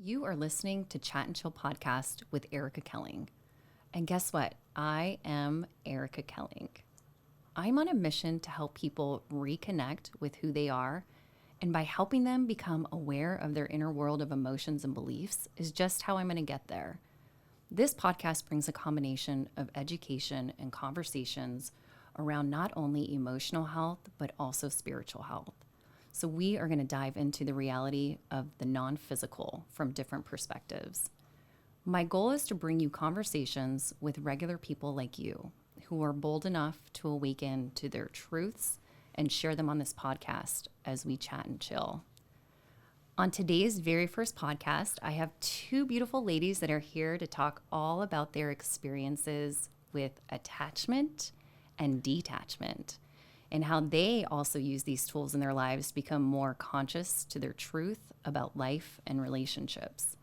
You are listening to Chat and Chill podcast with Erica Koelling. And guess what? I am Erica Koelling. I'm on a mission to help people reconnect with who they are, and by helping them become aware of their inner world of emotions and beliefs is just how I'm going to get there. This podcast brings a combination of education and conversations around not only emotional health, but also spiritual health. So we are going to dive into the reality of the non-physical from different perspectives. My goal is to bring you conversations with regular people like you who are bold enough to awaken to their truths and share them on this podcast as we chat and chill. On today's very first podcast, I have two beautiful ladies that are here to talk all about their experiences with attachment and detachment, and how they also use these tools in their lives to become more conscious to their truth about life and relationships.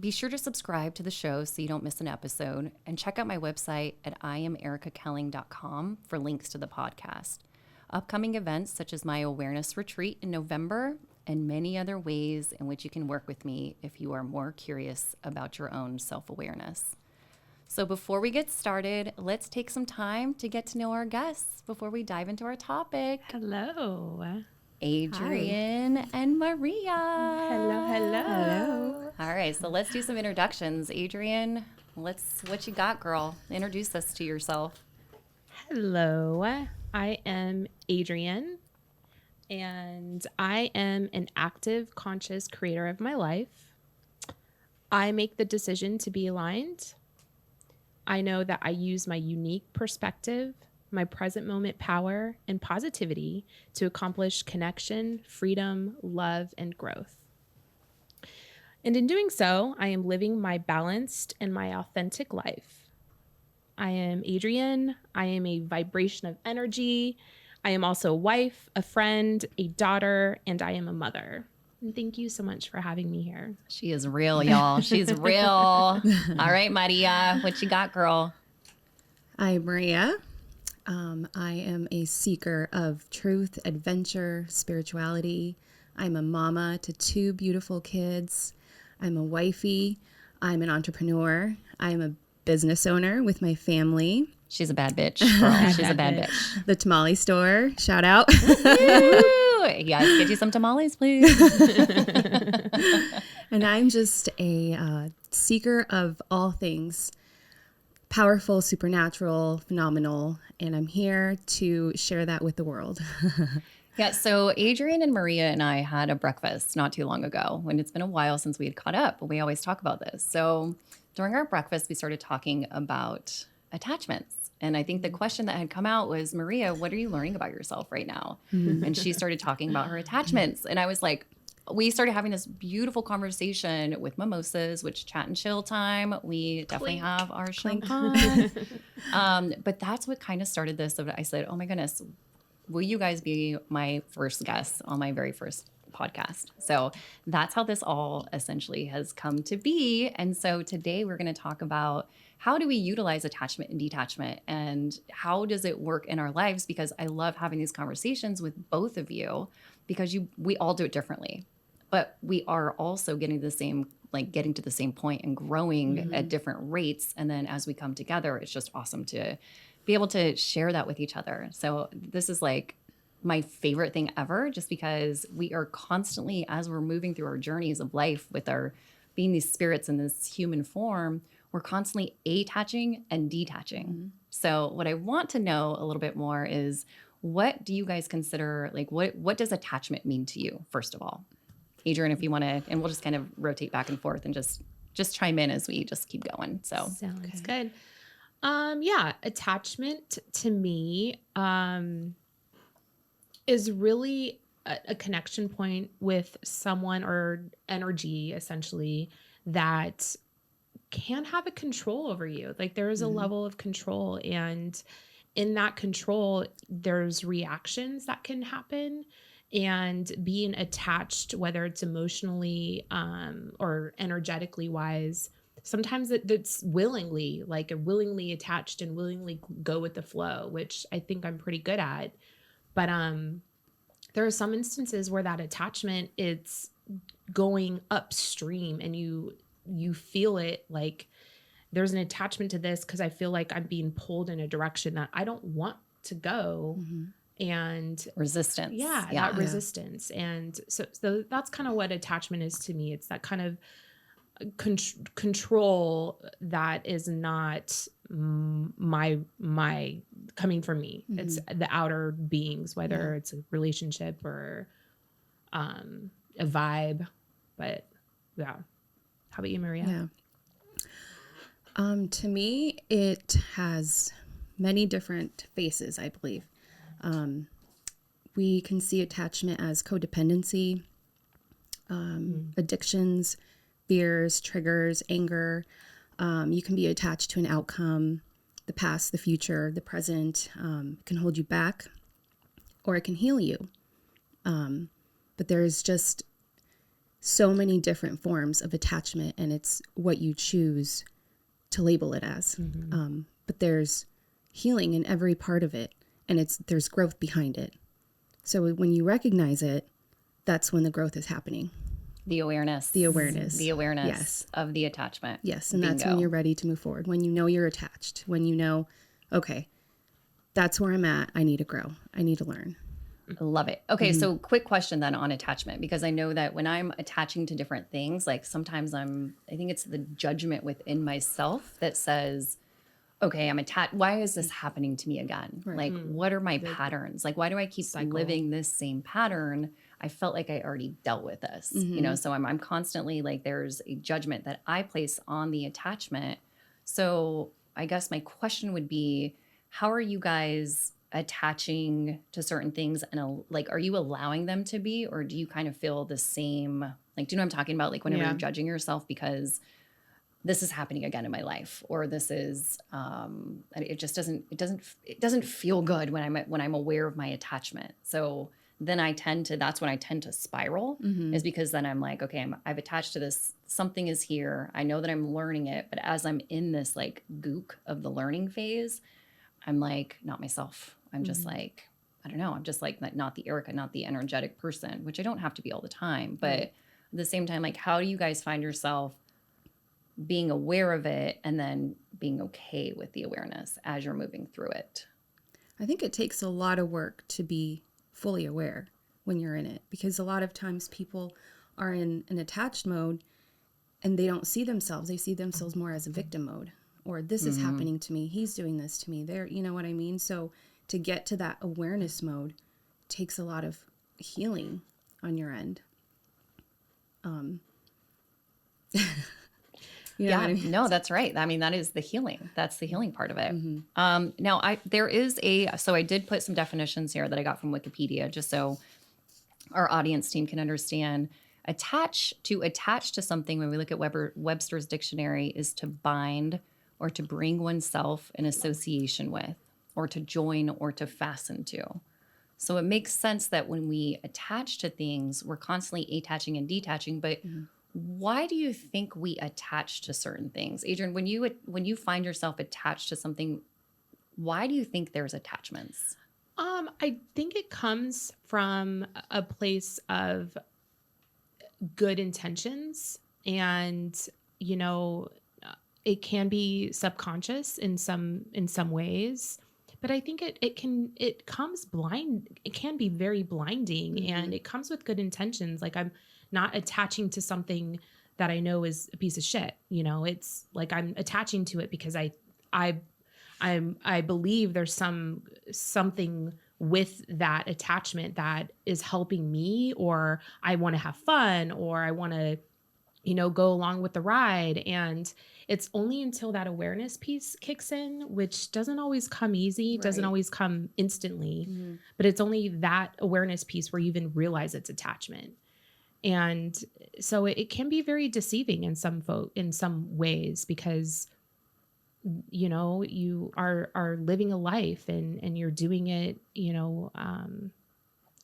Be sure to subscribe to the show so you don't miss an episode, and check out my website at iamerikakoelling.com for links to the podcast, upcoming events such as my awareness retreat in November, and many other ways in which you can work with me if you are more curious about your own self-awareness. So before we get started, let's take some time to get to know our guests before we dive into our topic. Hello. Adrianne and Maria. Hello. All right, so let's do some introductions. Adrianne, what you got, girl? Introduce us to yourself. Hello. I am Adrianne, and I am an active, conscious creator of my life. I make the decision to be aligned. I know that I use my unique perspective, my present moment power, and positivity to accomplish connection, freedom, love, and growth. And in doing so, I am living my balanced and my authentic life. I am Adrianne. I am a vibration of energy. I am also a wife, a friend, a daughter, and I am a mother. And thank you so much for having me here. She is real, y'all. She's real. All right, Maria, what you got, girl? I'm Maria. I am a seeker of truth, adventure, spirituality. I'm a mama to two beautiful kids. I'm a wifey. I'm an entrepreneur. I'm a business owner with my family. She's a bad bitch, girl. She's a bad bitch. The tamale store, shout out. Yes, get you some tamales, please. And I'm just a seeker of all things powerful, supernatural, phenomenal, and I'm here to share that with the world. Yeah, so Adrianne and Maria and I had a breakfast not too long ago, when it's been a while since we had caught up, but we always talk about this. So during our breakfast, we started talking about attachments. And I think the question that had come out was, Maria, what are you learning about yourself right now? And she started talking about her attachments. And I was like, we started having this beautiful conversation with mimosas, which chat and chill time. We definitely have our champagne. But that's what kind of started this. So I said, oh my goodness, will you guys be my first guests on my very first podcast? So that's how this all essentially has come to be. And so today we're going to talk about how do we utilize attachment and detachment, and how does it work in our lives? Because I love having these conversations with both of you, because we all do it differently, but we are also getting to the same point and growing at different rates. And then as we come together, it's just awesome to be able to share that with each other. So this is like my favorite thing ever, just because we are constantly, as we're moving through our journeys of life with our being these spirits in this human form, we're constantly attaching and detaching. So what I want to know a little bit more is, what do you guys consider, like, what does attachment mean to you, first of all? Adrianne, if you want to, and we'll just kind of rotate back and forth and just chime in as we just keep going. So Sounds good. Attachment to me is really a connection point with someone or energy, essentially, that can have a control over you. Like, there is a level of control, and in that control, there's reactions that can happen. And being attached, whether it's emotionally or energetically wise, sometimes it's willingly attached and willingly go with the flow, which I think I'm pretty good at. But there are some instances where that attachment, it's going upstream, and you feel it, like there's an attachment to this because I feel like I'm being pulled in a direction that I don't want to go. And Resistance. that resistance. And so that's kind of what attachment is to me. It's that kind of control that is not my coming from me. It's the outer beings, whether it's a relationship or a vibe. But yeah. How about you, Maria? To me, it has many different faces, I believe. We can see attachment as codependency, addictions, fears, triggers, anger. You can be attached to an outcome, the past, the future, the present. It can hold you back, or it can heal you. But there's just so many different forms of attachment, and it's what you choose to label it as. But there's healing in every part of it, and there's growth behind it. So when you recognize it, that's when the growth is happening. The awareness. Yes. Of the attachment. Yes, and that's when you're ready to move forward. When you know you're attached. When you know, okay, that's where I'm at. I need to grow. I need to learn. Love it. Okay, so quick question then on attachment, because I know that when I'm attaching to different things, like sometimes I think it's the judgment within myself that says, okay, I'm attached. Why is this happening to me again? Right. Like, what are my patterns? Like, why do I keep living this same pattern? I felt like I already dealt with this, you know? So I'm constantly like, there's a judgment that I place on the attachment. So I guess my question would be, how are you guys attaching to certain things, and like, are you allowing them to be, or do you kind of feel the same? Like, do you know what I'm talking about? Like whenever you're judging yourself because this is happening again in my life, or this is, it just doesn't feel good when I'm aware of my attachment. So then that's when I tend to spiral, is because then I'm like, okay, I've attached to this, something is here. I know that I'm learning it, but as I'm in this like gook of the learning phase, I'm like, not myself. I'm just like, I don't know. I'm just like not the Erica, not the energetic person, which I don't have to be all the time. But at the same time, like, how do you guys find yourself being aware of it and then being okay with the awareness as you're moving through it? I think it takes a lot of work to be fully aware when you're in it, because a lot of times people are in an attached mode and they don't see themselves. They see themselves more as a victim mode, or this is happening to me. He's doing this to me. You know what I mean? So to get to that awareness mode takes a lot of healing on your end. You know what I mean? No, that's right. I mean, that is the healing. That's the healing part of it. Now, I did put some definitions here that I got from Wikipedia, just so our audience team can understand. Attach to something, when we look at Webster's dictionary, is to bind or to bring oneself in association with, or to join or to fasten to. So it makes sense that when we attach to things, we're constantly attaching and detaching. But why do you think we attach to certain things? Adrianne, when you find yourself attached to something, why do you think there's attachments? I think it comes from a place of good intentions, and it can be subconscious in some ways, but I think it can be very blinding, and it comes with good intentions. Like, I'm not attaching to something that I know is a piece of shit. It's like I'm attaching to it because I believe there's something with that attachment that is helping me, or I want to have fun, or I want to, go along with the ride. And it's only until that awareness piece kicks in, which doesn't always come easy, doesn't always come instantly, but it's only that awareness piece where you even realize it's attachment. And so it can be very deceiving in some ways, because you are living a life and you're doing it,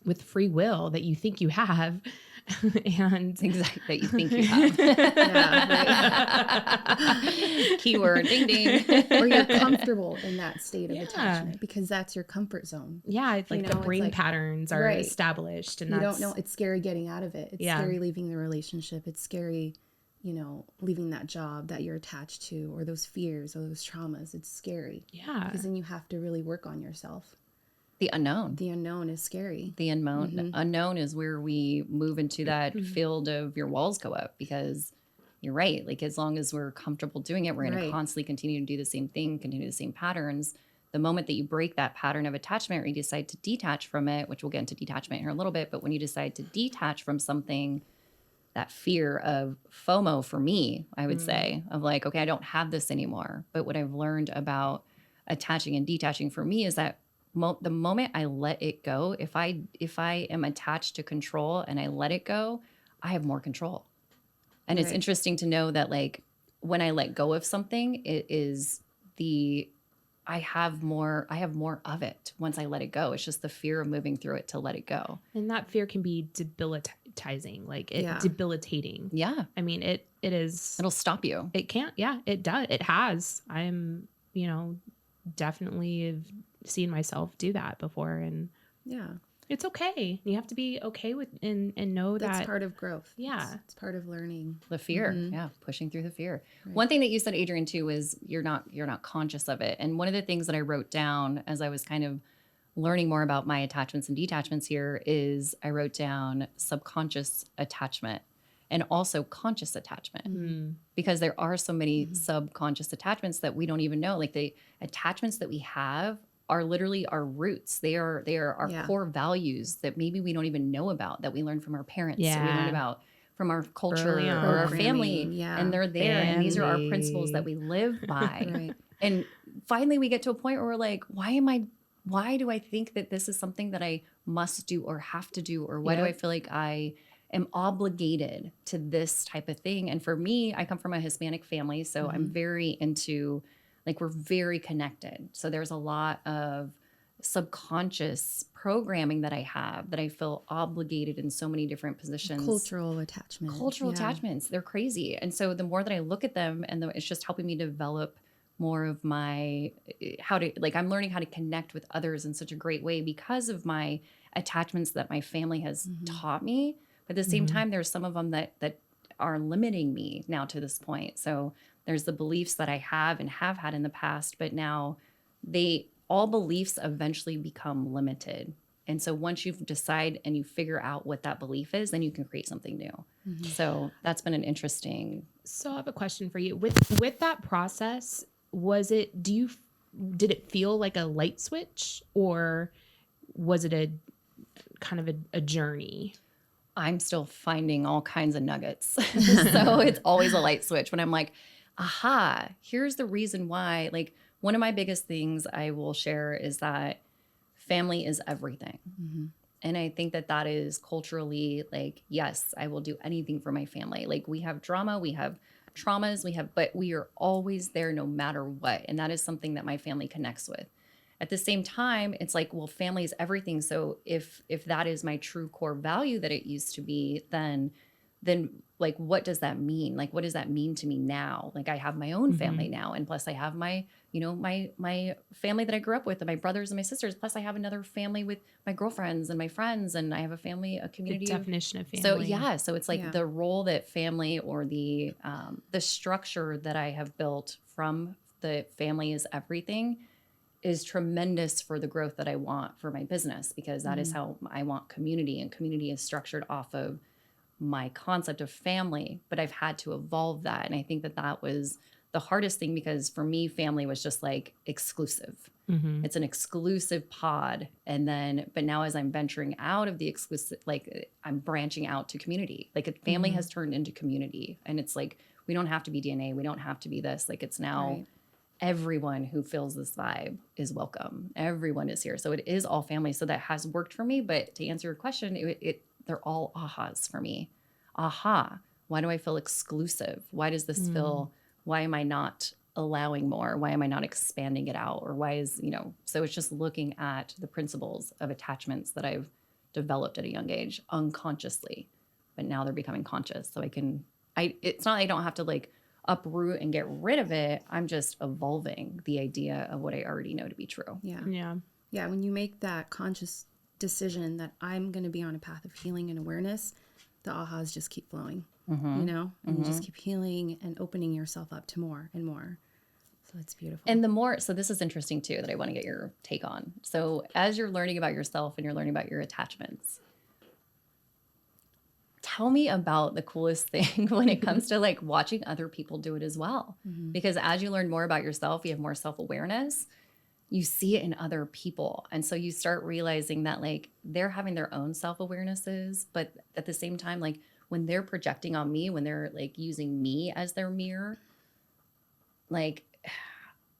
with free will that you think you have. And Exactly, that you think you have. Right. Keyword, ding, ding. Or you're comfortable in that state of Yeah. attachment because that's your comfort zone. yeah, it's like You the know, it's brain like- patterns are Right. established, and You that's don't know. It's scary getting out of it. It's Yeah. scary leaving the relationship. It's scary, leaving that job that you're attached to, or those fears or those traumas. It's scary yeah. because then you have to really work on yourself. The unknown. The unknown is scary. The unknown is where we move into that field of your walls go up, because you're right. Like, as long as we're comfortable doing it, we're going to Right. constantly continue to do the same thing, continue the same patterns. The moment that you break that pattern of attachment, or you decide to detach from it, which we'll get into detachment here in a little bit, but when you decide to detach from something, that fear of FOMO for me, I would say, of like, okay, I don't have this anymore. But what I've learned about attaching and detaching for me is that the moment I let it go, if I am attached to control and I let it go, I have more control. And it's Right. interesting to know that, like, when I let go of something, it is I have more of it once I let it go. It's just the fear of moving through it to let it go. And that fear can be debilitating, Yeah. debilitating. Yeah. I mean, it is. It'll stop you. It can't. Yeah, it does. It has. I'm, definitely have seen myself do that before, and Yeah. it's okay. You have to be okay with and know That's that. part of growth. Yeah. It's part of learning. The fear. Yeah. Pushing through the fear. One thing that you said, Adrianne, too, is you're not conscious of it. And one of the things that I wrote down as I was kind of learning more about my attachments and detachments here is I wrote down subconscious attachment and also conscious attachment, because there are so many subconscious attachments that we don't even know. Like, the attachments that we have are literally our roots. They are our Yeah. core values that maybe we don't even know about, that we learned from our parents, or we Yeah. learned about from our culture Early or on. our family. Programming, yeah. And they're there. And these are our Family. principles that we live by. Right. And finally we get to a point where we're like, why do I think that this is something that I must do or have to do? Or why do Yep. I feel like I am obligated to this type of thing? And for me, I come from a Hispanic family, so I'm very into, like, we're very connected. So there's a lot of subconscious programming that I have, that I feel obligated in so many different positions. Cultural attachment. Cultural Yeah. attachments, they're crazy. And so the more that I look at them, and it's just helping me develop more of my I'm learning how to connect with others in such a great way because of my attachments that my family has taught me. But at the same time, there's some of them that are limiting me now to this point. So there's the beliefs that I have and have had in the past, but now all beliefs eventually become limited. And so once you decide and you figure out what that belief is, then you can create something new. So that's been an interesting. So I have a question for you. With that process, did it feel like a light switch, or was it a kind of a journey? I'm still finding all kinds of nuggets. So it's always a light switch when I'm like, aha, here's the reason why. Like, one of my biggest things I will share is that family is everything. And I think that is culturally, like, yes, I will do anything for my family. Like, we have drama, we have traumas, but we are always there no matter what. And that is something that my family connects with. At the same time, it's like, well, family is everything. So if that is my true core value that it used to be, then like, what does that mean? Like, what does that mean to me now? Like, I have my own family now. And plus I have my, my family that I grew up with, and my brothers and my sisters. Plus I have another family with my girlfriends and my friends. And I have a community. The definition of family. So yeah. So it's like Yeah. the role that family, or the structure that I have built from the family is everything, is tremendous for the growth that I want for my business, because that is how I want community, and community is structured off of my concept of family. But I've had to evolve that. And I think that was the hardest thing, because for me, family was just like exclusive. It's an exclusive pod. But now as I'm venturing out of the exclusive, like, I'm branching out to community. Like, a family has turned into community, and it's like, we don't have to be DNA. We don't have to be this. Like, it's now Right. everyone who feels this vibe is welcome. Everyone is here. So it is all family. So that has worked for me. But to answer your question, they're all ahas for me. Aha. Why do I feel exclusive? Why does this feel, why am I not allowing more? Why am I not expanding it out? Or why is, so it's just looking at the principles of attachments that I've developed at a young age unconsciously, but now they're becoming conscious. So it's not, I don't have to like uproot and get rid of it. I'm just evolving the idea of what I already know to be true. Yeah. Yeah, when you make that conscious decision that I'm going to be on a path of healing and awareness, the ahas just keep flowing, you know, and you just keep healing and opening yourself up to more and more. So it's beautiful. And so this is interesting too, that I want to get your take on. So as you're learning about yourself and you're learning about your attachments, tell me about the coolest thing when it comes to like watching other people do it as well. Because as you learn more about yourself, you have more self-awareness, you see it in other people. And so you start realizing that like they're having their own self-awarenesses, but at the same time, like when they're projecting on me, when they're like using me as their mirror, like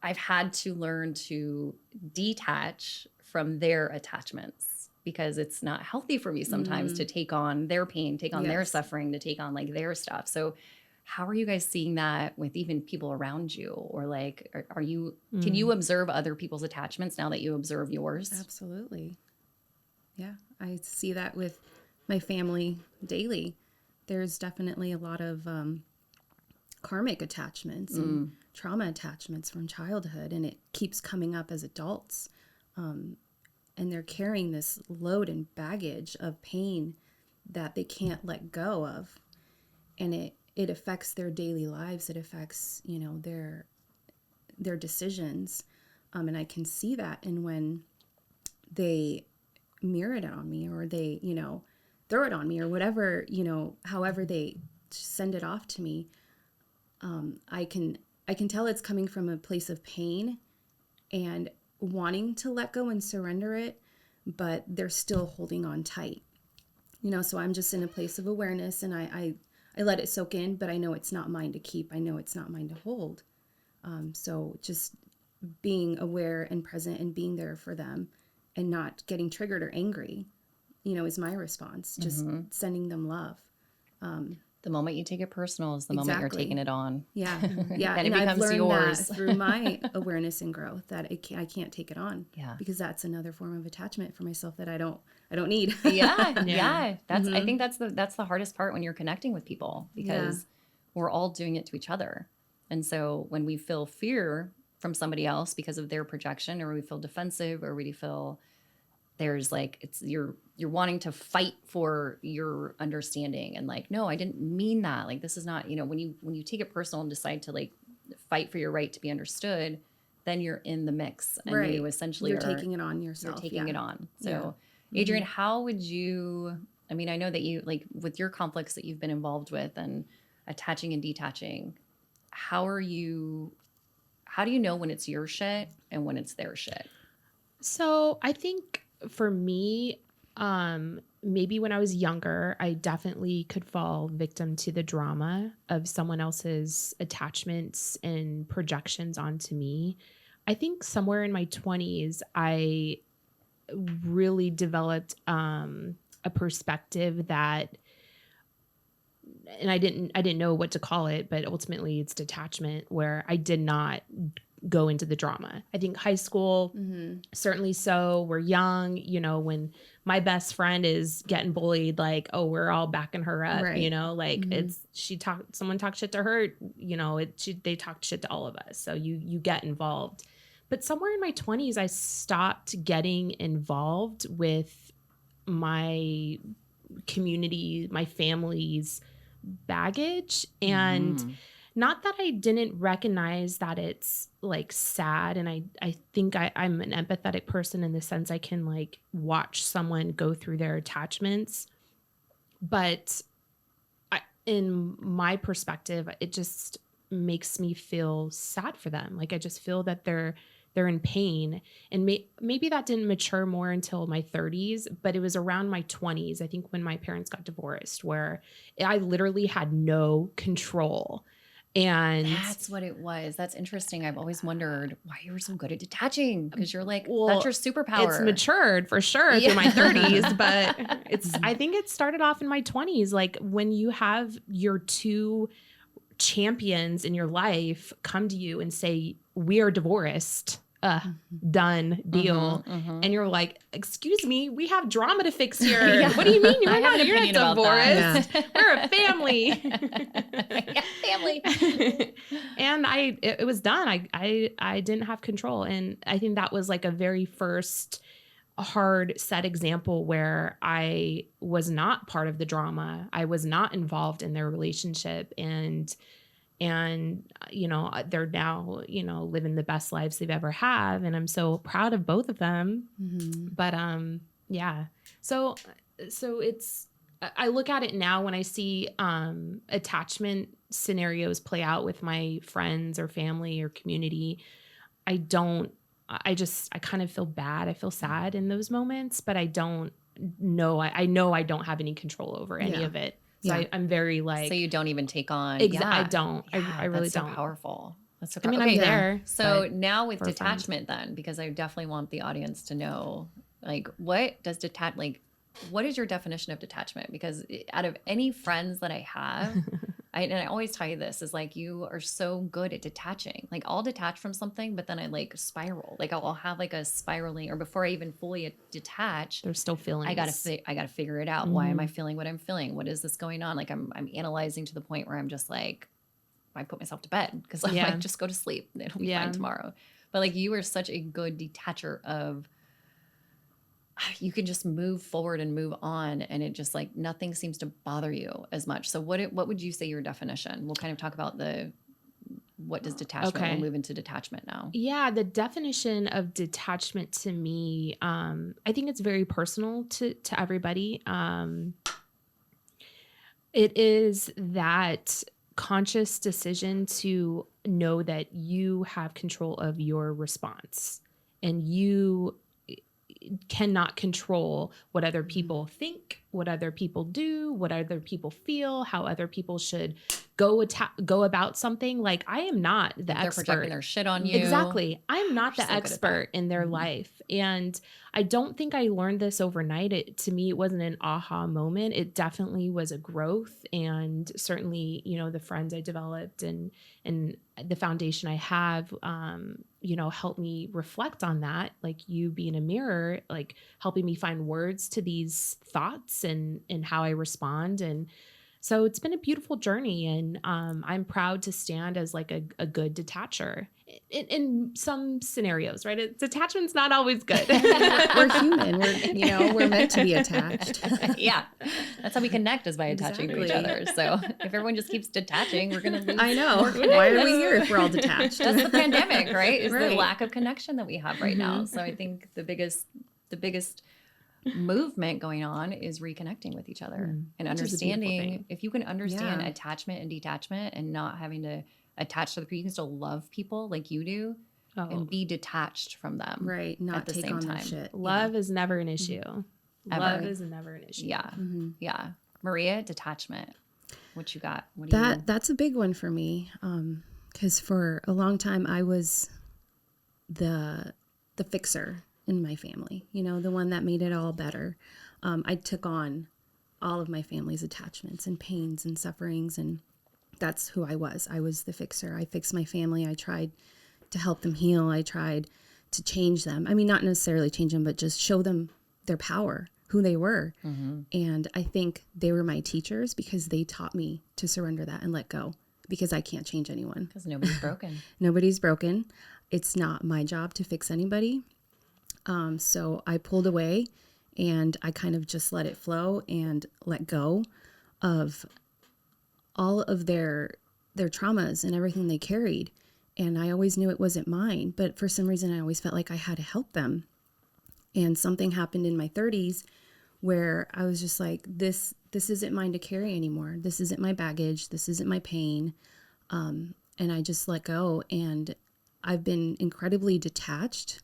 I've had to learn to detach from their attachments because it's not healthy for me sometimes to take on their pain, take on their suffering, to take on like their stuff. So how are you guys seeing that with even people around you? Or like, can you observe other people's attachments now that you observe yours? Absolutely. Yeah, I see that with my family daily. There's definitely a lot of karmic attachments and trauma attachments from childhood, and it keeps coming up as adults. And they're carrying this load and baggage of pain that they can't let go of. And it affects their daily lives. It affects, you know, their decisions. And I can see that. And when they mirror it on me, or they, you know, throw it on me, or whatever, you know, however they send it off to me, I can tell it's coming from a place of pain and wanting to let go and surrender it, but they're still holding on tight. You know, so I'm just in a place of awareness, and I let it soak in, but I know it's not mine to keep. I know it's not mine to hold. So just being aware and present and being there for them and not getting triggered or angry, you know, is my response. Just sending them love. The moment you take it personal is the moment you're taking it on. Yeah. Yeah. Then it and becomes I've learned yours. that through my awareness and growth, that I can't take it on. Yeah. Because that's another form of attachment for myself that I don't need. Yeah. That's I think that's the hardest part when you're connecting with people, because we're all doing it to each other. And so when we feel fear from somebody else because of their projection, or we feel defensive, or we feel there's like, you're wanting to fight for your understanding, and like, no, I didn't mean that. Like, this is not, you know, when you take it personal and decide to like fight for your right to be understood, then you're in the mix, and then you essentially you're taking it on yourself. You're taking it on. So Adrianne, how would you, I mean, I know that you, like, with your conflicts that you've been involved with and attaching and detaching, how do you know when it's your shit and when it's their shit? So I think for me, maybe when I was younger, I definitely could fall victim to the drama of someone else's attachments and projections onto me. I think somewhere in my 20s, I really developed a perspective that, and I didn't know what to call it, but ultimately it's detachment, where I did not go into the drama. I think high school, certainly so. We're young, you know, when my best friend is getting bullied, like, oh, we're all backing her up, you know, like someone talked shit to her, you know, they talked shit to all of us. So you get involved. But somewhere in my 20s, I stopped getting involved with my community, my family's baggage. And not that I didn't recognize that it's like sad. And I think I'm an empathetic person in the sense I can like watch someone go through their attachments. But in my perspective, it just makes me feel sad for them. Like, I just feel that they're in pain. And maybe that didn't mature more until my 30s, but it was around my 20s, I think, when my parents got divorced, where I literally had no control. And that's what it was. That's interesting. I've always wondered why you were so good at detaching, because you're like, that's your superpower. It's matured for sure through my 30s, but I think it started off in my 20s. Like, when you have your two champions in your life come to you and say, we are divorced, done deal. And you're like, excuse me, we have drama to fix here. What do you mean I have an you're opinion not about divorced? We're a family. Family. And it was done. I didn't have control. And I think that was like a very first hard set example where I was not part of the drama. I was not involved in their relationship, and they're now, living the best lives they've ever have. And I'm so proud of both of them. But, yeah. So it's, I look at it now when I see, attachment scenarios play out with my friends or family or community. I kind of feel bad. I feel sad in those moments, but I don't know. I know I don't have any control over any of it. So I'm very like. So you don't even take on. I don't. Yeah, I really don't. So powerful. That's so I powerful. mean, I'm there. So now with detachment then, because I definitely want the audience to know, like, what is your definition of detachment? Because out of any friends that I have, I always tell you this, is like, you are so good at detaching. Like, I'll detach from something, but then I like spiral. Like I'll have like a spiraling, or before I even fully detach, there's still feelings. I gotta figure it out. Why am I feeling what I'm feeling? What is this going on? Like I'm analyzing to the point where I'm just like, I put myself to bed because I'm like, just go to sleep. It'll be fine tomorrow. But like, you are such a good detacher of, you can just move forward and move on, and it just like nothing seems to bother you as much. So what would you say your definition? We'll kind of talk about what does detachment. We'll move into detachment now. Yeah, the definition of detachment to me, I think it's very personal to everybody. It is that conscious decision to know that you have control of your response, and you cannot control what other people think, what other people do, what other people feel, how other people should go about something. Like, I am not the expert. They're projecting their shit on you. Exactly. I'm not the expert in their life. And I don't think I learned this overnight. To me, it wasn't an aha moment. It definitely was a growth. And certainly, the friends I developed and the foundation I have, helped me reflect on that. Like, you being a mirror, like helping me find words to these thoughts and how I respond. And so it's been a beautiful journey, and I'm proud to stand as like a good detacher in some scenarios, right? Detachment's not always good. We're human. We're meant to be attached. Yeah. That's how we connect, is by attaching to each other. So if everyone just keeps detaching, we're going to lose. I know. Why are we here if we're all detached? That's the pandemic, right? Is the lack of connection that we have right now. So I think the biggest movement going on is reconnecting with each other and understanding. If you can understand attachment and detachment and not having to attach to the people, you can still love people like you do and be detached from them. Right. Not at the take same on time. their shit. Love is never an issue. Ever. Love is never an issue. Yeah. Yeah. Maria, detachment. What you got? That's a big one for me. 'Cause for a long time I was the fixer in my family, the one that made it all better. I took on all of my family's attachments and pains and sufferings, and that's who I was. I was the fixer. I fixed my family. I tried to help them heal. I tried to change them. I mean, not necessarily change them, but just show them their power, who they were. And I think they were my teachers, because they taught me to surrender that and let go, because I can't change anyone. Because nobody's broken. Nobody's broken. It's not my job to fix anybody. So I pulled away, and I kind of just let it flow and let go of all of their traumas and everything they carried. And I always knew it wasn't mine, but for some reason I always felt like I had to help them. And something happened in my 30s where I was just like, this isn't mine to carry anymore. This isn't my baggage. This isn't my pain. And I just let go, and I've been incredibly detached.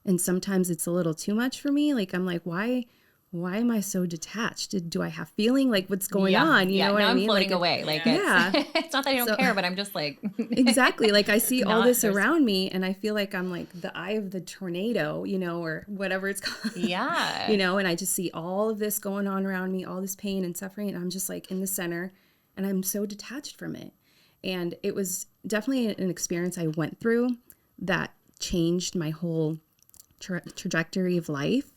And sometimes it's a little too much for me. Like, I'm like, why am I so detached? Do I have feeling? Like, what's going on? You know what I mean? I'm floating away. Like, it's not that I don't care, but I'm just like. Exactly. Like, I see all this around me, and I feel like I'm like the eye of the tornado, or whatever it's called. Yeah. And I just see all of this going on around me, all this pain and suffering. And I'm just like in the center, and I'm so detached from it. And it was definitely an experience I went through that changed my whole trajectory of life,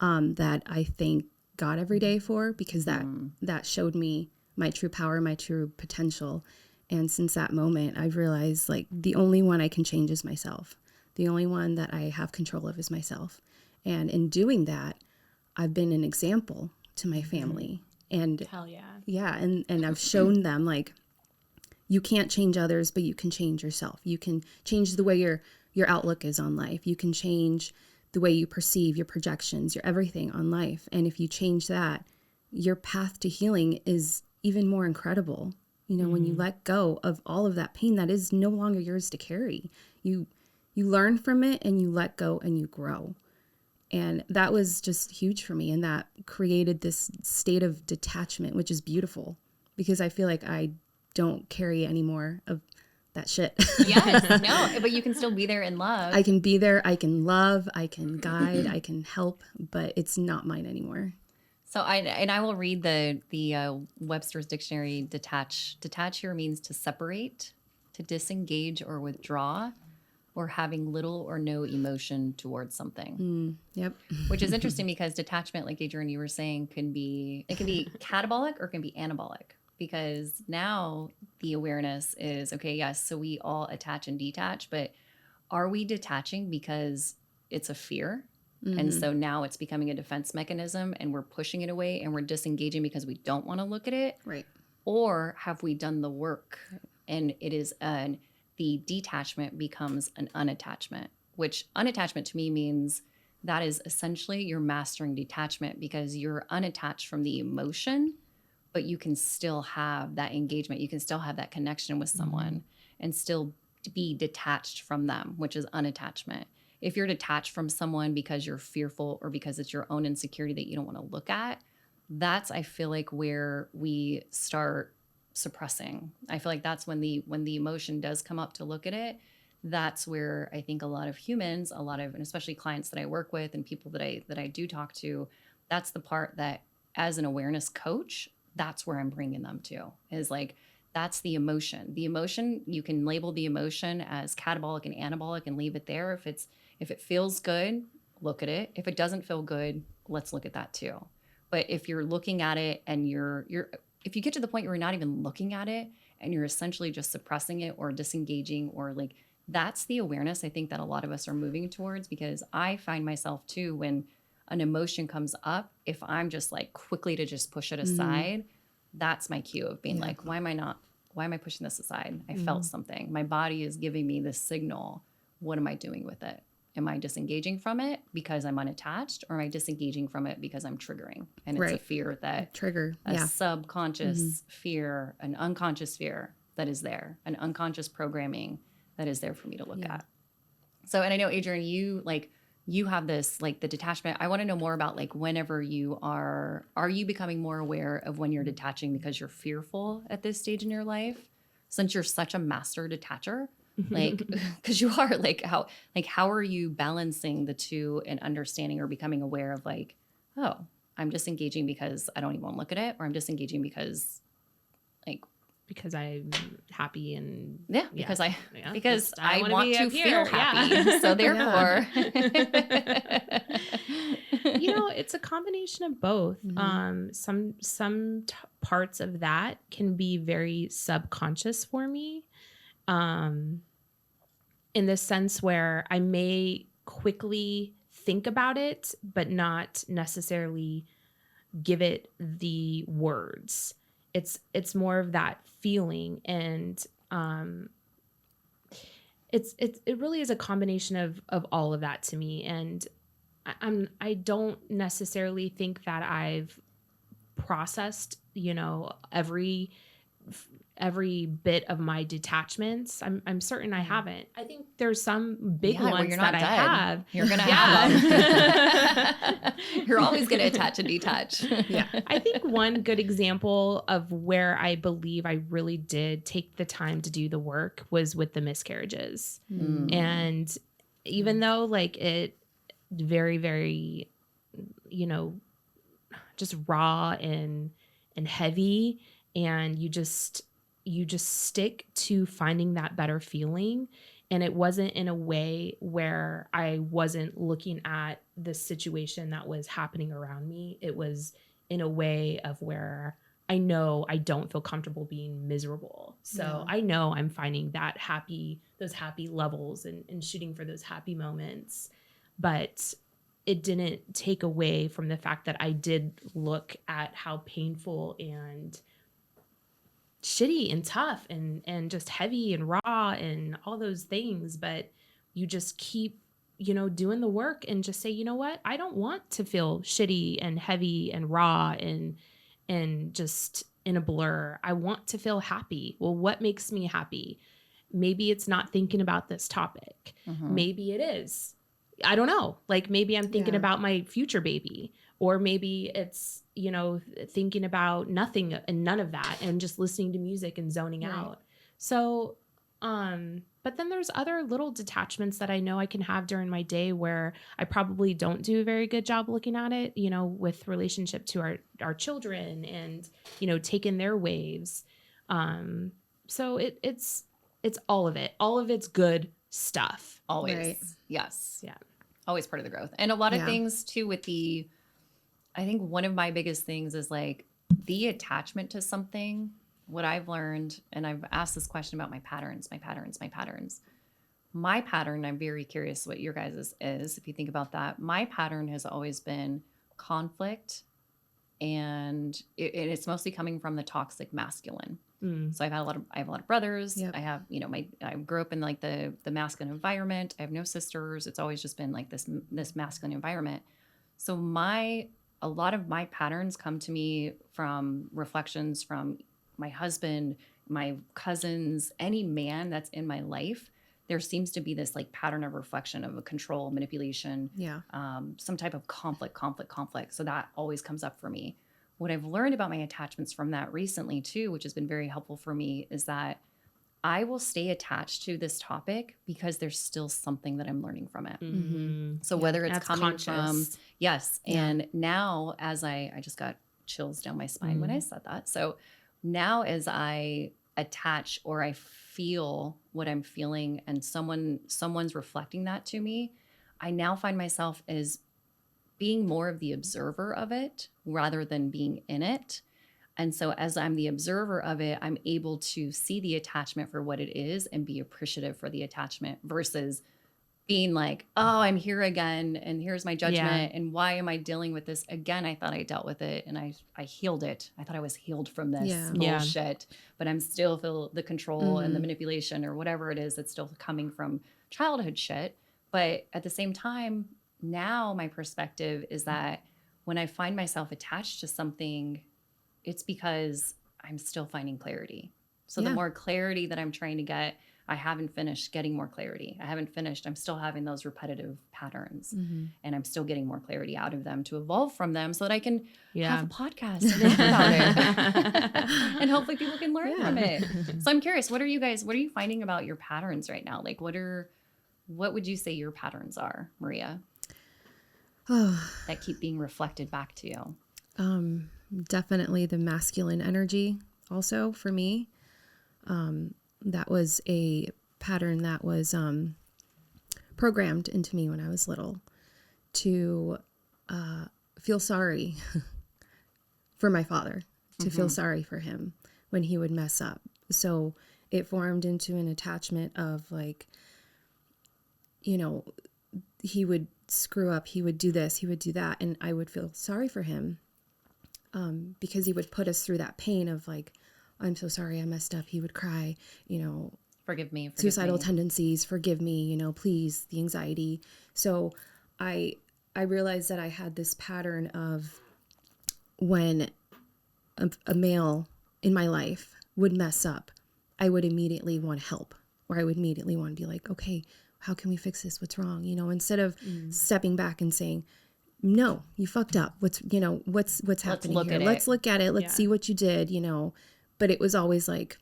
that I thank God every day for, because that showed me my true power, my true potential. And since that moment, I've realized like the only one I can change is myself. The only one that I have control of is myself. And in doing that, I've been an example to my family. And Hell yeah. yeah, and I've shown them like you can't change others, but you can change yourself. You can change the way your outlook is on life. You can change the way you perceive your projections, your everything on life. And if you change that, your path to healing is even more incredible. You know, when you let go of all of that pain that is no longer yours to carry, you learn from it and you let go and you grow. And that was just huge for me. And that created this state of detachment, which is beautiful, because I feel like I don't carry any more of that shit. Yes, no, but you can still be there in love. I can be there. I can love. I can guide. I can help, but it's not mine anymore. So I will read the Webster's dictionary. Detach here means to separate, to disengage or withdraw, or having little or no emotion towards something. Yep. Which is interesting because detachment, like Adrianne, you were saying, can be catabolic or it can be anabolic. Because now the awareness is, okay, yes, so we all attach and detach, but are we detaching because it's a fear? And so now it's becoming a defense mechanism and we're pushing it away and we're disengaging because we don't want to look at it. Right. Or have we done the work and it is the detachment becomes an unattachment, which unattachment to me means that is essentially you're mastering detachment because you're unattached from the emotion, but you can still have that engagement. You can still have that connection with someone and still be detached from them, which is unattachment. If you're detached from someone because you're fearful or because it's your own insecurity that you don't want to look at, that's, I feel like, where we start suppressing. I feel like that's when the emotion does come up to look at it. That's where I think a lot of humans, and especially clients that I work with and people that I do talk to, that's the part that as an awareness coach, that's where I'm bringing them to, is like, that's the emotion. The emotion, you can label the emotion as catabolic and anabolic and leave it there. If it feels good, look at it. If it doesn't feel good, let's look at that too. But if you're looking at it and if you get to the point where you're not even looking at it and you're essentially just suppressing it or disengaging, or like, that's the awareness I think that a lot of us are moving towards, because I find myself too, when an emotion comes up, if I'm just like quickly to just push it aside, that's my cue of being like, why am I pushing this aside? I felt something. My body is giving me this signal. What am I doing with it? Am I disengaging from it because I'm unattached, or am I disengaging from it because I'm triggering? And it's a fear that a subconscious fear, an unconscious fear that is there, an unconscious programming that is there for me to look at. So, and I know, Adrianne, you have this, like the detachment. I want to know more about like whenever are you becoming more aware of when you're detaching because you're fearful at this stage in your life, since you're such a master detacher? Like, because you are, how are you balancing the two and understanding or becoming aware of like, oh, I'm disengaging because I don't even want to look at it, or I'm disengaging because I'm happy and because I wanna want be to up feel here. happy. So therefore, it's a combination of both. Some parts of that can be very subconscious for me. In the sense where I may quickly think about it, but not necessarily give it the words. It's more of that feeling, and it really is a combination of all of that to me. And I don't necessarily think that I've processed, every bit of my detachments. I'm certain I haven't. I think there's some big ones you're that not I dead. have. You're gonna have them. You're always gonna attach and detach. Yeah. I think one good example of where I believe I really did take the time to do the work was with the miscarriages. And even though like it very, very, just raw and heavy, and you just stick to finding that better feeling And it wasn't in a way where I wasn't looking at the situation that was happening around me. It was in a way of where I know I don't feel comfortable being miserable. So I know I'm finding those happy levels and shooting for those happy moments. But it didn't take away from the fact that I did look at how painful and shitty and tough and just heavy and raw and all those things. But you just keep, doing the work and just say, you know what? I don't want to feel shitty and heavy and raw and just in a blur. I want to feel happy. Well, what makes me happy? Maybe it's not thinking about this topic. Maybe it is. I don't know. Like maybe I'm thinking about my future baby, or maybe it's, thinking about nothing and none of that and just listening to music and zoning out. So, but then there's other little detachments that I know I can have during my day where I probably don't do a very good job looking at it, with relationship to our children and, taking their waves. So it's all of it. All of it's good stuff. Always. Right. Yes. Yeah. Always part of the growth. And a lot of things too I think one of my biggest things is like the attachment to something. What I've learned, and I've asked this question about my patterns. My pattern, I'm very curious what your guys' is. If you think about that, my pattern has always been conflict, and it's mostly coming from the toxic masculine. So I have a lot of brothers. I have, I grew up in like the masculine environment. I have no sisters. It's always just been like this masculine environment. So a lot of my patterns come to me from reflections from my husband, my cousins, any man that's in my life. There seems to be this like pattern of reflection of a control, manipulation, some type of conflict. So that always comes up for me. What I've learned about my attachments from that recently too, which has been very helpful for me, is that I will stay attached to this topic because there's still something that I'm learning from it. So whether it's coming from, and now as I just got chills down my spine when I said that. So now as I attach or I feel what I'm feeling and someone's reflecting that to me, I now find myself as being more of the observer of it rather than being in it. And so as I'm the observer of it, I'm able to see the attachment for what it is and be appreciative for the attachment versus being like, oh, I'm here again and here's my judgment and why am I dealing with this again? I thought I dealt with it and I healed it. I thought I was healed from this bullshit, but I'm still feel the control and the manipulation or whatever it is that's still coming from childhood shit. But at the same time, now my perspective is that when I find myself attached to something, it's because I'm still finding clarity. So the more clarity that I'm trying to get, I haven't finished getting more clarity. I'm still having those repetitive patterns and I'm still getting more clarity out of them to evolve from them so that I can have a podcast and talk about it. And hopefully people can learn from it. So I'm curious, what are you finding about your patterns right now? Like what would you say your patterns are, Maria? That keep being reflected back to you? Definitely the masculine energy also for me. That was a pattern that was programmed into me when I was little to feel sorry for my father, to feel sorry for him when he would mess up. So it formed into an attachment of like, he would screw up, he would do this, he would do that, and I would feel sorry for him because he would put us through that pain of like, I'm so sorry, I messed up. He would cry, forgive me. Suicidal tendencies, forgive me, please, the anxiety. So I realized that I had this pattern of when a male in my life would mess up, I would immediately want help, or I would immediately want to be like, okay, how can we fix this? What's wrong? Instead of stepping back and saying, no, you fucked up. What's happening here? Let's look at it. Let's see what you did, But it was always like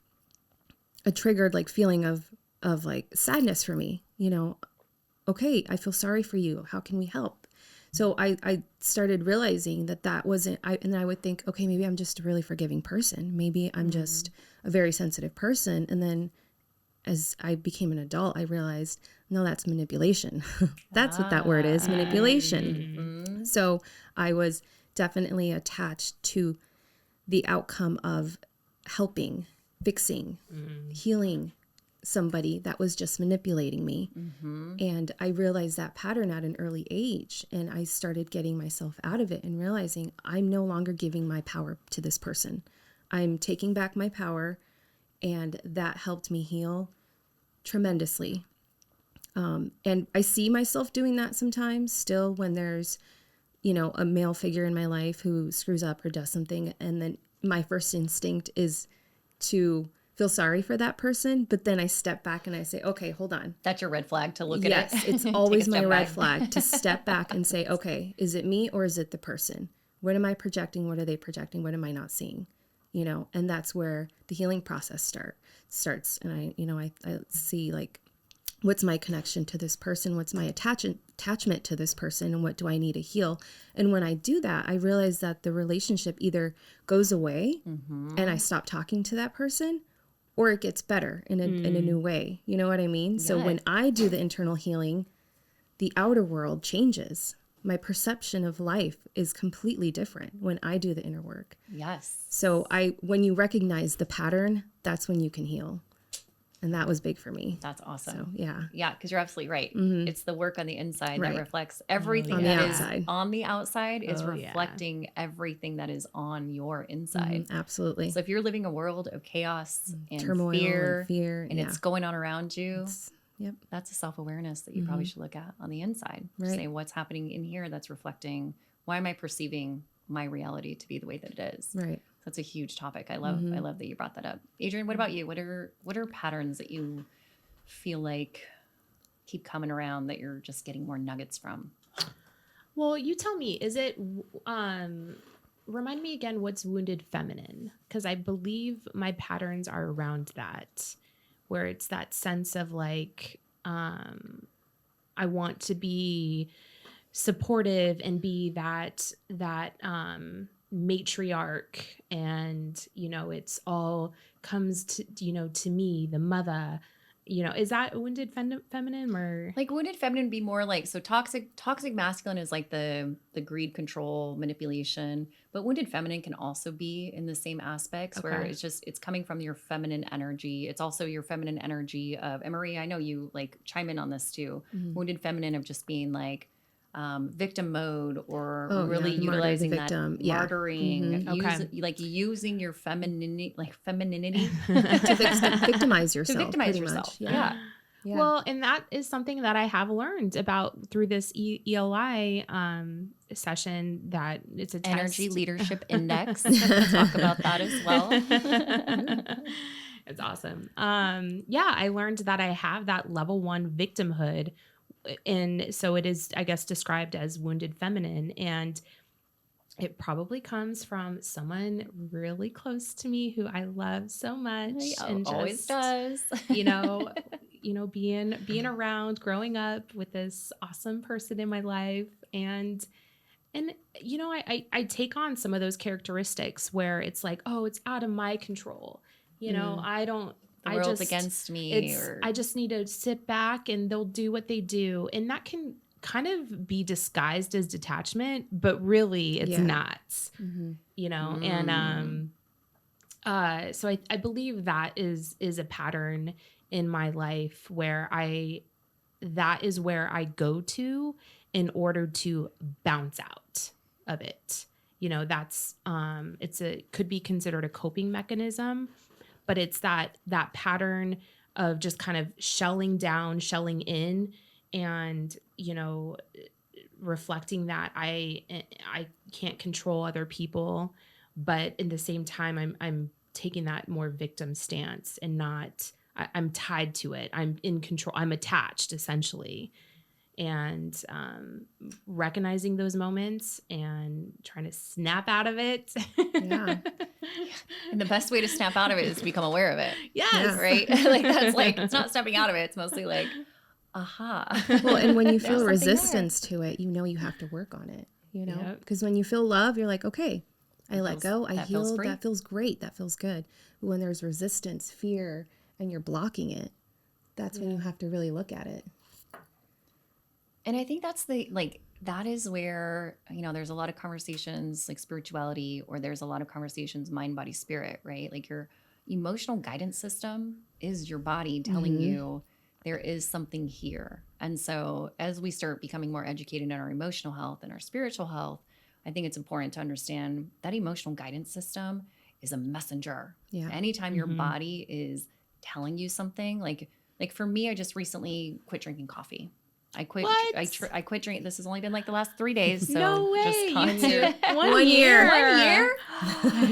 a triggered like feeling of like sadness for me, okay, I feel sorry for you. How can we help? So I started realizing that wasn't, and I would think, okay, maybe I'm just a really forgiving person. Maybe I'm just a very sensitive person. And then as I became an adult, I realized, no, that's manipulation. That's what that word is, manipulation. So I was definitely attached to the outcome of helping, fixing, healing somebody that was just manipulating me. And I realized that pattern at an early age, and I started getting myself out of it and realizing I'm no longer giving my power to this person. I'm taking back my power, and that helped me heal tremendously. And I see myself doing that sometimes still when there's, a male figure in my life who screws up or does something. And then my first instinct is to feel sorry for that person. But then I step back and I say, okay, hold on. That's your red flag to look at it. Yes, it's always my red flag to step back and say, okay, is it me or is it the person? What am I projecting? What are they projecting? What am I not seeing? And that's where the healing process starts. And I see like, what's my connection to this person? What's my attachment to this person? And what do I need to heal? And when I do that, I realize that the relationship either goes away and I stop talking to that person, or it gets better in a new way. You know what I mean? Yes. So when I do the internal healing, the outer world changes. My perception of life is completely different when I do the inner work. Yes. So when you recognize the pattern, that's when you can heal. And that was big for me. That's awesome. So, yeah. Yeah, because you're absolutely right. It's the work on the inside that reflects everything on that the is outside. on the outside is reflecting everything that is on your inside. Absolutely. So if you're living a world of chaos and turmoil fear and it's going on around you, Yep. that's a self-awareness that you probably should look at on the inside. Right. Say, what's happening in here that's reflecting, why am I perceiving my reality to be the way that it is? Right. That's a huge topic. I love that you brought that up. Adrianne, what about you? What are patterns that you feel like keep coming around that you're just getting more nuggets from? Well, you tell me, is it, remind me again, what's wounded feminine? Because I believe my patterns are around that, where it's that sense of like, I want to be supportive and be that matriarch, and it's all comes to to me, the mother. Is that wounded feminine, or like wounded feminine be more like, so toxic masculine is like the greed, control, manipulation, but wounded feminine can also be in the same aspects where it's coming from your feminine energy. It's also your feminine energy of, and Maria, I know you like chime in on this too. Wounded feminine of just being like victim mode, or utilizing that martyring, using your femininity to victimize yourself. To victimize yourself. Yeah. Well, and that is something that I have learned about through this ELI session, that it's a energy leadership index. We'll talk about that as well. It's awesome. I learned that I have that level 1 victimhood. And so it is, I guess, described as wounded feminine. And it probably comes from someone really close to me who I love so much. And always does. being around, growing up with this awesome person in my life. And I take on some of those characteristics where it's like, oh, it's out of my control. The world's against me. I just need to sit back and they'll do what they do. And that can kind of be disguised as detachment, but really it's not, and so I believe that is a pattern in my life where that is where I go to in order to bounce out of it. That's could be considered a coping mechanism. But it's that pattern of just kind of shelling down, shelling in, and, reflecting that I can't control other people. But in the same time, I'm taking that more victim stance and not, I'm tied to it. I'm in control. I'm attached, essentially. And recognizing those moments and trying to snap out of it. Yeah. And the best way to snap out of it is to become aware of it. Yes. Right? It's not stepping out of it. It's mostly like, aha. Well, and when you feel resistance to it, you have to work on it, because when you feel love, you're like, okay, I let go, I healed, that feels great, that feels good. But when there's resistance, fear, and you're blocking it, that's when you have to really look at it. And I think that's that is where, there's a lot of conversations like spirituality, or there's a lot of conversations mind, body, spirit, right? Like your emotional guidance system is your body telling you there is something here. And so as we start becoming more educated in our emotional health and our spiritual health, I think it's important to understand that emotional guidance system is a messenger. Yeah. Anytime your body is telling you something, like for me, I just recently quit drinking coffee. I quit. What? I quit drinking. This has only been like the last 3 days. So No way. Just consider 1 year. 1 year.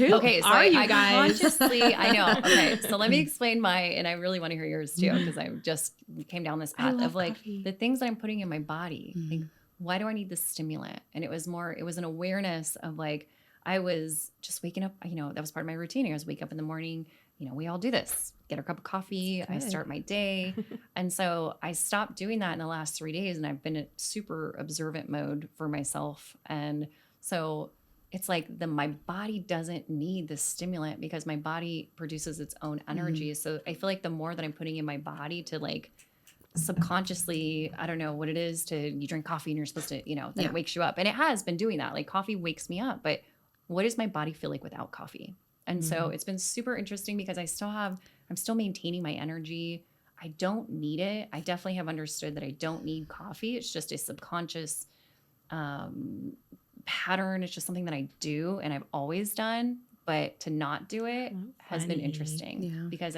Who Okay, so are you I guys? consciously, I know. Okay, so let me explain and I really want to hear yours too, because I just came down this path love of like coffee. the things that I'm putting in my body. Like, why do I need this stimulant? And it was an awareness of like, I was just waking up, that was part of my routine. I was wake up in the morning, we all do this, get our cup of coffee. I start my day. And so I stopped doing that in the last 3 days, and I've been in super observant mode for myself. And so it's like my body doesn't need the stimulant because my body produces its own energy. So I feel like the more that I'm putting in my body to like subconsciously, I don't know what it is you drink coffee and you're supposed to, then it wakes you up. And it has been doing that. Like coffee wakes me up, but what does my body feel like without coffee? And so it's been super interesting because I'm still maintaining my energy. I don't need it. I definitely have understood that I don't need coffee. It's just a subconscious pattern. It's just something that I do and I've always done, but to not do it has been interesting because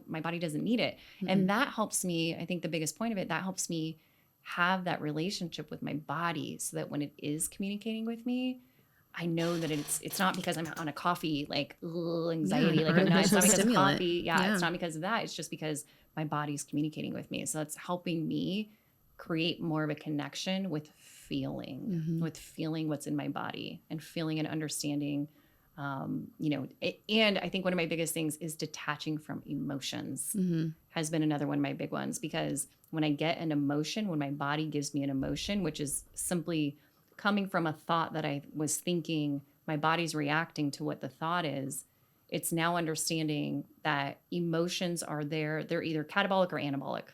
my body doesn't need it. And that helps me. I think the biggest point of it, that helps me have that relationship with my body so that when it is communicating with me, I know that it's not because I'm on a coffee, like anxiety, like it's not because of coffee. It's not because of that. It's just because my body's communicating with me. So that's helping me create more of a connection with feeling what's in my body and feeling and understanding, and I think one of my biggest things is detaching from emotions has been another one of my big ones, because when I get an emotion, when my body gives me an emotion, which is simply coming from a thought that I was thinking, my body's reacting to what the thought is. It's now understanding that emotions are there. They're either catabolic or anabolic.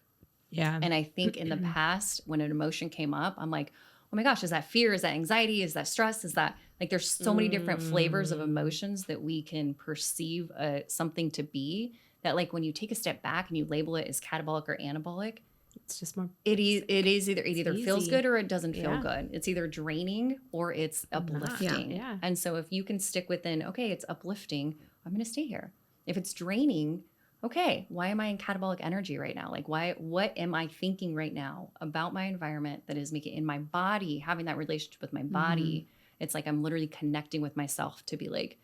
Yeah. And I think in the past, when an emotion came up, I'm like, oh my gosh, is that fear? Is that anxiety? Is that stress? Is that like, there's so many different flavors of emotions that we can perceive something to be, that like when you take a step back and you label it as catabolic or anabolic, it's just more. It either feels good or it doesn't feel good. It's either draining or it's uplifting. Yeah. And so if you can stick within, okay, it's uplifting, I'm going to stay here. If it's draining, okay, why am I in catabolic energy right now? Like what am I thinking right now about my environment that is making in my body, having that relationship with my body? It's like I'm literally connecting with myself to be like,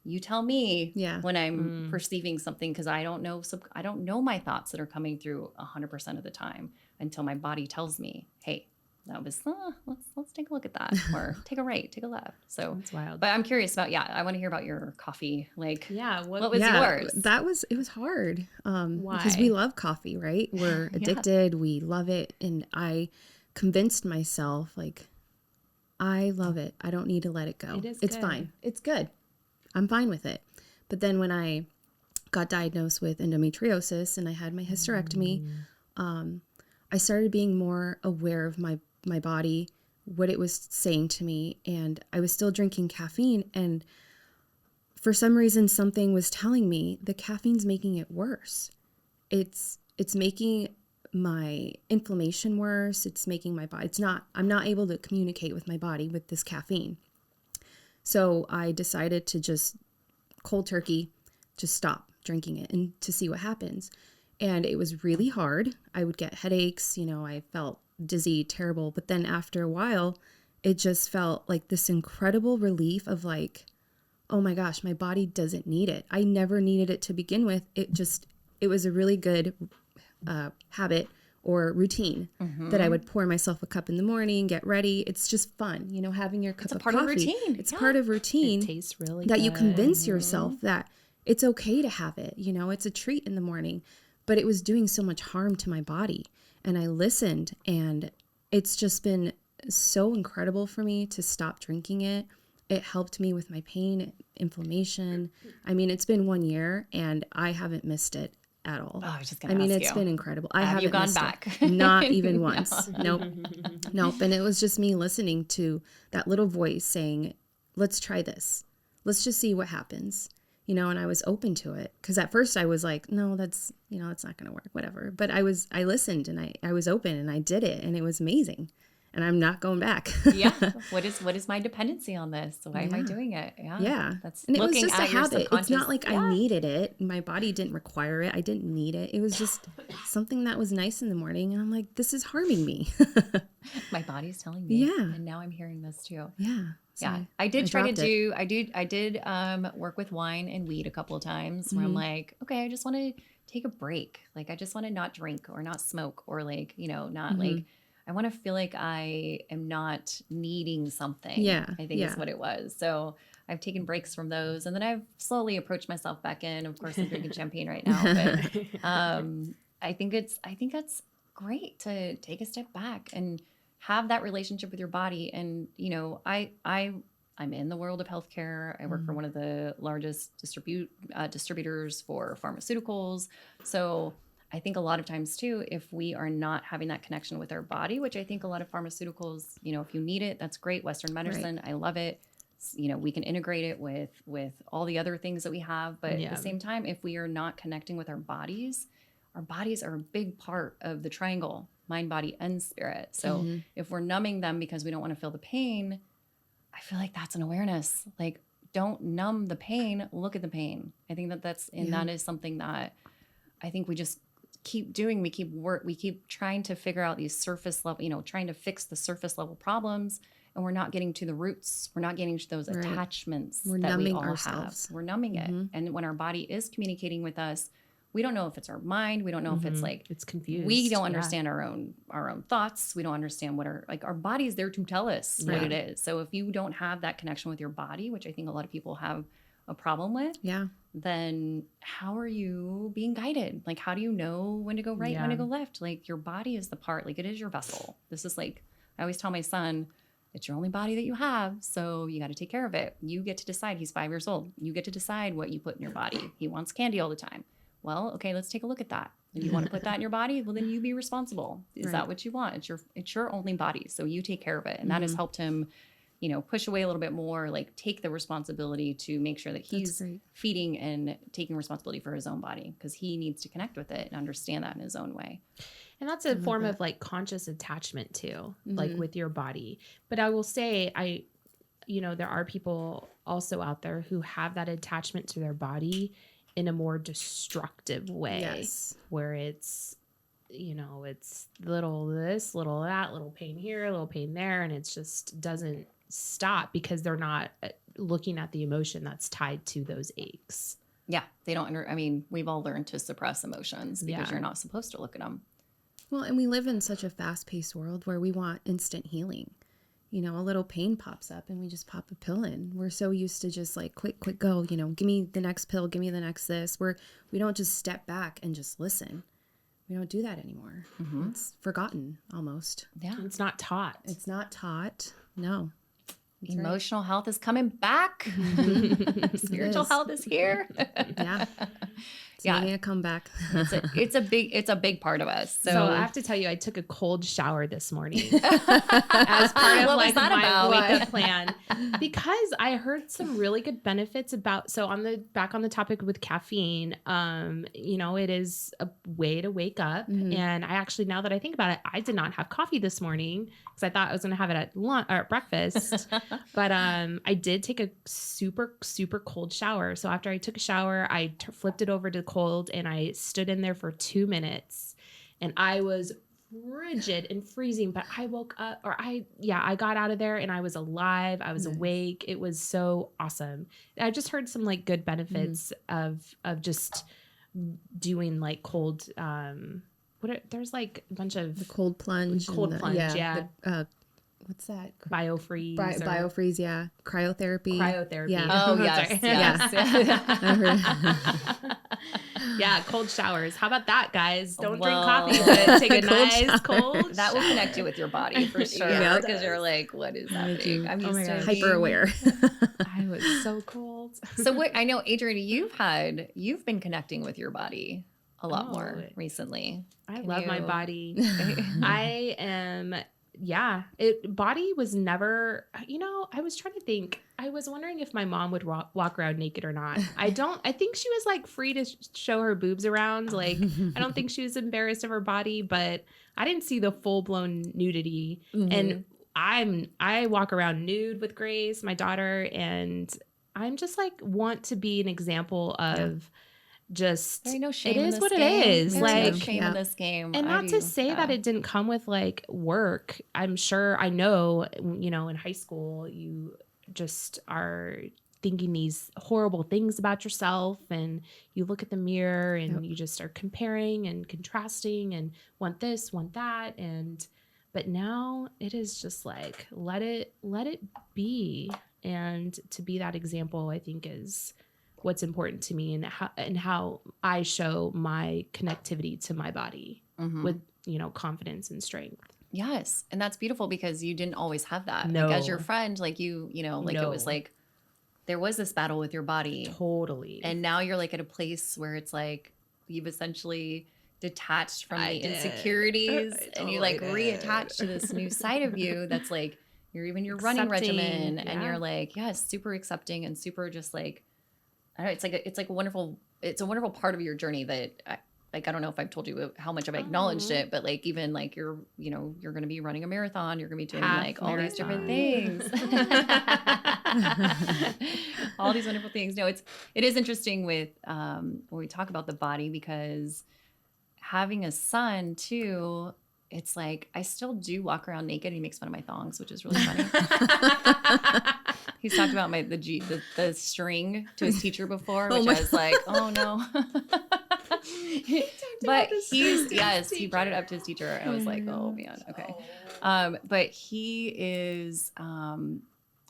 you tell me when I'm perceiving something, because I don't know my thoughts that are coming through 100% of the time until my body tells me, hey, that was let's take a look at that, or take a right, take a left. So that's wild. But I'm curious about I want to hear about your coffee. Like what was yours? It was hard. Why? Because we love coffee, right? We're addicted. We love it, and I convinced myself like I love it. I don't need to let it go. It's fine. It's good. I'm fine with it. But then when I got diagnosed with endometriosis and I had my hysterectomy, I started being more aware of my body, what it was saying to me. And I was still drinking caffeine. And for some reason, something was telling me the caffeine's making it worse. It's making my inflammation worse. It's making my body, I'm not able to communicate with my body with this caffeine. So I decided to just cold turkey, just stop drinking it and to see what happens. And it was really hard. I would get headaches, I felt dizzy, terrible. But then after a while, it just felt like this incredible relief of like, oh my gosh, my body doesn't need it. I never needed it to begin with. It was a really good habit or routine that I would pour myself a cup in the morning, get ready. It's just fun, having your cup of coffee. It's part of routine. It tastes really that good. you convince yourself that it's okay to have it. It's a treat in the morning, but it was doing so much harm to my body. And I listened, and it's just been so incredible for me to stop drinking it. It helped me with my pain, inflammation. I mean, it's been 1 year and I haven't missed it at all. Oh, I was just I going to mean, ask it's you. been incredible. I Have haven't you gone missed it. back? Not even No. once. Nope. Nope. And it was just me listening to that little voice saying, let's try this. Let's just see what happens. You know, and I was open to it. Because at first I was like, no, that's not going to work, whatever. But I listened and I was open and I did it and it was amazing. And I'm not going back. Yeah. What is my dependency on this? Why am I doing it? Yeah. Yeah. That's And it was looking just a at your habit. It's subconscious. not like I needed it. My body didn't require it. I didn't need it. It was just something that was nice in the morning. And I'm like, this is harming me. My body's telling me. Yeah. And now I'm hearing this too. Yeah. So Yeah. I did dropped it. I did work with wine and weed a couple of times where I'm Mm-hmm. like, okay, I just want to take a break. Like, I just want to not drink or not smoke or like, not Mm-hmm. like, I want to feel like I am not needing something. Yeah, I think is what it was. So I've taken breaks from those. And then I've slowly approached myself back in. Of course, I'm drinking champagne right now. But I think that's great to take a step back and have that relationship with your body. And, I'm in the world of healthcare. I work for one of the largest distributors for pharmaceuticals. So I think a lot of times too, if we are not having that connection with our body, which I think a lot of pharmaceuticals, if you need it, that's great. Western medicine, I love it. We can integrate it with all the other things that we have. But at the same time, if we are not connecting with our bodies are a big part of the triangle, mind, body, and spirit. So if we're numbing them because we don't want to feel the pain, I feel like that's an awareness. Like, don't numb the pain, look at the pain. I think that is something that I think we just keep doing. We keep trying to figure out these surface level, trying to fix the surface level problems, and we're not getting to the roots. We're not getting to those attachments We're that numbing we all ourselves. have. We're numbing it. And when our body is communicating with us, we don't know if it's our mind. We don't know if it's like It's confused. we don't understand our own thoughts. We don't understand what our body's there to tell us what it is. So if you don't have that connection with your body, which I think a lot of people have a problem with, then how are you being guided? Like, how do you know when to go right, when to go left? Like, your body is the part, like, it is your vessel. This is like, I always tell my son, it's your only body that you have, so you got to take care of it. You get to decide. He's 5 years old. You get to decide what you put in your body. He wants candy all the time. Well, okay, let's take a look at that. If you want to put that in your body, well, then you be responsible. Is that what you want? It's your only body, so you take care of it. And that has helped him, push away a little bit more, like take the responsibility to make sure that he's feeding and taking responsibility for his own body, because he needs to connect with it and understand that in his own way. And that's a form of like conscious attachment too, like with your body. But I will say, there are people also out there who have that attachment to their body in a more destructive way, where it's, it's little this, little that, little pain here, little pain there. And it just doesn't stop because they're not looking at the emotion that's tied to those aches. Yeah. They don't we've all learned to suppress emotions because you're not supposed to look at them. Well, and we live in such a fast-paced world where we want instant healing. A little pain pops up and we just pop a pill in. We're so used to just like quick go, give me the next pill, give me the next this. We don't just step back and just listen. We don't do that anymore. It's forgotten almost. Yeah. It's not taught. It's not taught. No. That's Emotional health is coming back. Spiritual health is here. It's making a comeback. It's a big part of us. So I have to tell you, I took a cold shower this morning as part of like my wake up plan, because I heard some really good benefits about. So back on the topic with caffeine, it is a way to wake up. And I actually, now that I think about it, I did not have coffee this morning because I thought I was going to have it at lunch or at breakfast. But I did take a super, super cold shower. So after I took a shower, I flipped it over to cold and I stood in there for 2 minutes and I was frigid and freezing, but I woke up I got out of there and I was alive. I was awake. It was so awesome. I just heard some like good benefits of just doing like cold, there's like a bunch of the cold plunge. What's that? Biofreeze. Biofreeze, yeah. Cryotherapy. Yeah. Oh, yes. I heard. Yeah, cold showers. How about that, guys? Don't drink coffee, but take a nice cold That will connect you with your body for sure. Because you're like, what is happening? I'm used to hyper aware. I was so cold. So what I know, Adrianne, you've been connecting with your body. a lot more recently. I love my body. Body was never, I was trying to think. I was wondering if my mom would walk around naked or not. I think she was like free to show her boobs around. Like, I don't think she was embarrassed of her body, but I didn't see the full blown nudity. And I walk around nude with Grace, my daughter, and I'm just like want to be an example of just There ain't no shame it in is this what game. it is. There like ain't no shame in this game. And not to say that it didn't come with like work. I'm sure I know, in high school you just are thinking these horrible things about yourself, and you look at the mirror and you just are comparing and contrasting and want this, want that, but now it is just like let it be. And to be that example, I think, is what's important to me, and how I show my connectivity to my body with, confidence and strength. Yes. And that's beautiful because you didn't always have that. No. Like as your friend, like it was like, there was this battle with your body. Totally. And now you're like at a place where it's like, you've essentially detached from the insecurities and you like reattach to this new side of you. That's like, your running regimen and you're like, super accepting and super just like, I don't know, it's a wonderful part of your journey that I don't know if I've told you how much I've acknowledged it, but like, even like you're going to be running a marathon, you're going to be doing like all these different things, all these wonderful things. No, it is interesting with, when we talk about the body, because having a son too, it's like, I still do walk around naked. He makes fun of my thongs, which is really funny. He's talked about the string to his teacher before, which I was like, oh no. But he brought it up to his teacher. And I was like, oh man, okay. But he is, I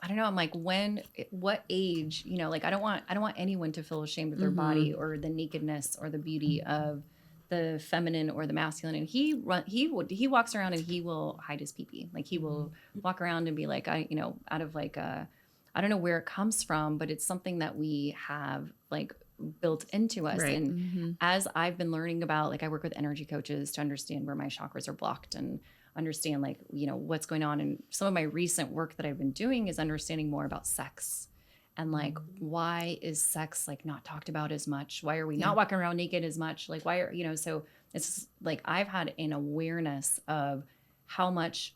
don't know. I'm like, what age, like, I don't want anyone to feel ashamed of their body or the nakedness or the beauty of the feminine or the masculine. And he walks around and he will hide his pee-pee. Like he will walk around and be like, out of like I don't know where it comes from, but it's something that we have like built into us. Right. And as I've been learning about, like, I work with energy coaches to understand where my chakras are blocked and understand like, what's going on. And some of my recent work that I've been doing is understanding more about sex and like, why is sex like not talked about as much? Why are we not walking around naked as much? Like, why are, so it's like, I've had an awareness of how much,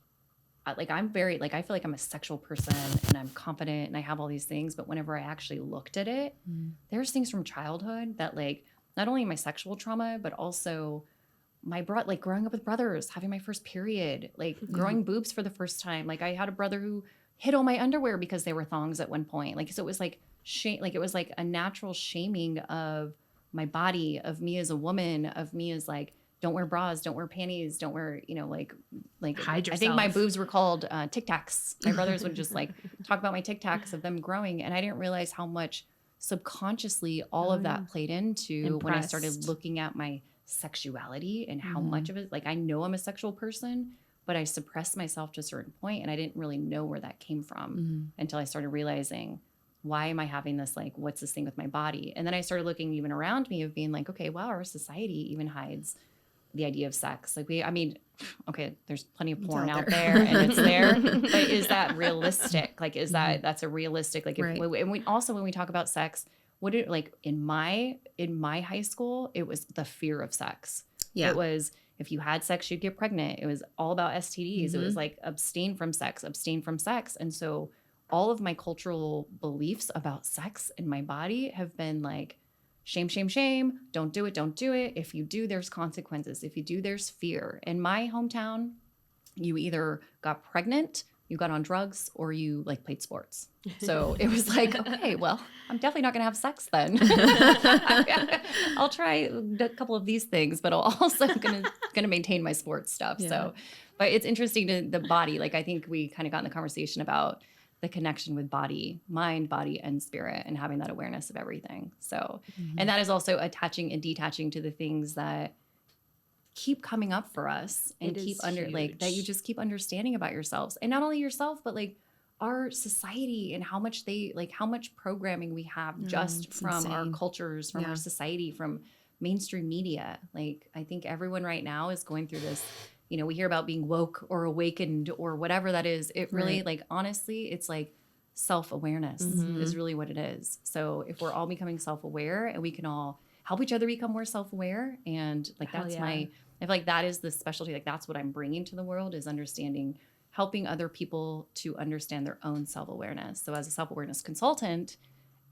like, I'm very, like, I feel like I'm a sexual person and I'm confident and I have all these things. But whenever I actually looked at it, there's things from childhood that, like, not only my sexual trauma, but also like growing up with brothers, having my first period, like growing boobs for the first time. Like I had a brother who hid all my underwear because they were thongs at one point. Like, so it was like shame, like it was like a natural shaming of my body, of me as a woman, of me as like, don't wear bras, don't wear panties, don't wear, like hide yourself. I think my boobs were called Tic Tacs. My brothers would just like talk about my Tic Tacs of them growing. And I didn't realize how much subconsciously all of that played into when I started looking at my sexuality and how much of it, like, I know I'm a sexual person, but I suppressed myself to a certain point and I didn't really know where that came from until I started realizing, why am I having this, like, what's this thing with my body? And then I started looking even around me of being like, okay, wow, our society even hides the idea of sex. Like okay, there's plenty of porn out there and it's there, but is that realistic? Like, is that's a realistic, like, if, and we also, when we talk about sex, like in my high school, it was the fear of sex. Yeah. It was, if you had sex, you'd get pregnant. It was all about STDs. It was like, abstain from sex. And so all of my cultural beliefs about sex and my body have been like, shame, shame, shame. Don't do it. Don't do it. If you do, there's consequences. If you do, there's fear. In my hometown, you either got pregnant, you got on drugs, or you like played sports. So it was like, okay, well, I'm definitely not going to have sex then. I'll try a couple of these things, but I'm also going to maintain my sports stuff. Yeah. So, but it's interesting to the body. Like, I think we kind of got in the conversation about the connection with body, mind, body, and spirit, and having that awareness of everything. So, and that is also attaching and detaching to the things that keep coming up for us and keep like, that you just keep understanding about yourselves, and not only yourself, but like our society and how much programming we have just from our cultures, from our society, from mainstream media. Like, I think everyone right now is going through this, we hear about being woke or awakened or whatever that is. It really, Right. like, honestly, it's like self-awareness is really what it is. So if we're all becoming self-aware and we can all help each other become more self-aware, and like, Hell that's yeah. I feel like that is the specialty. Like, that's what I'm bringing to the world, is understanding, helping other people to understand their own self-awareness. So as a self-awareness consultant,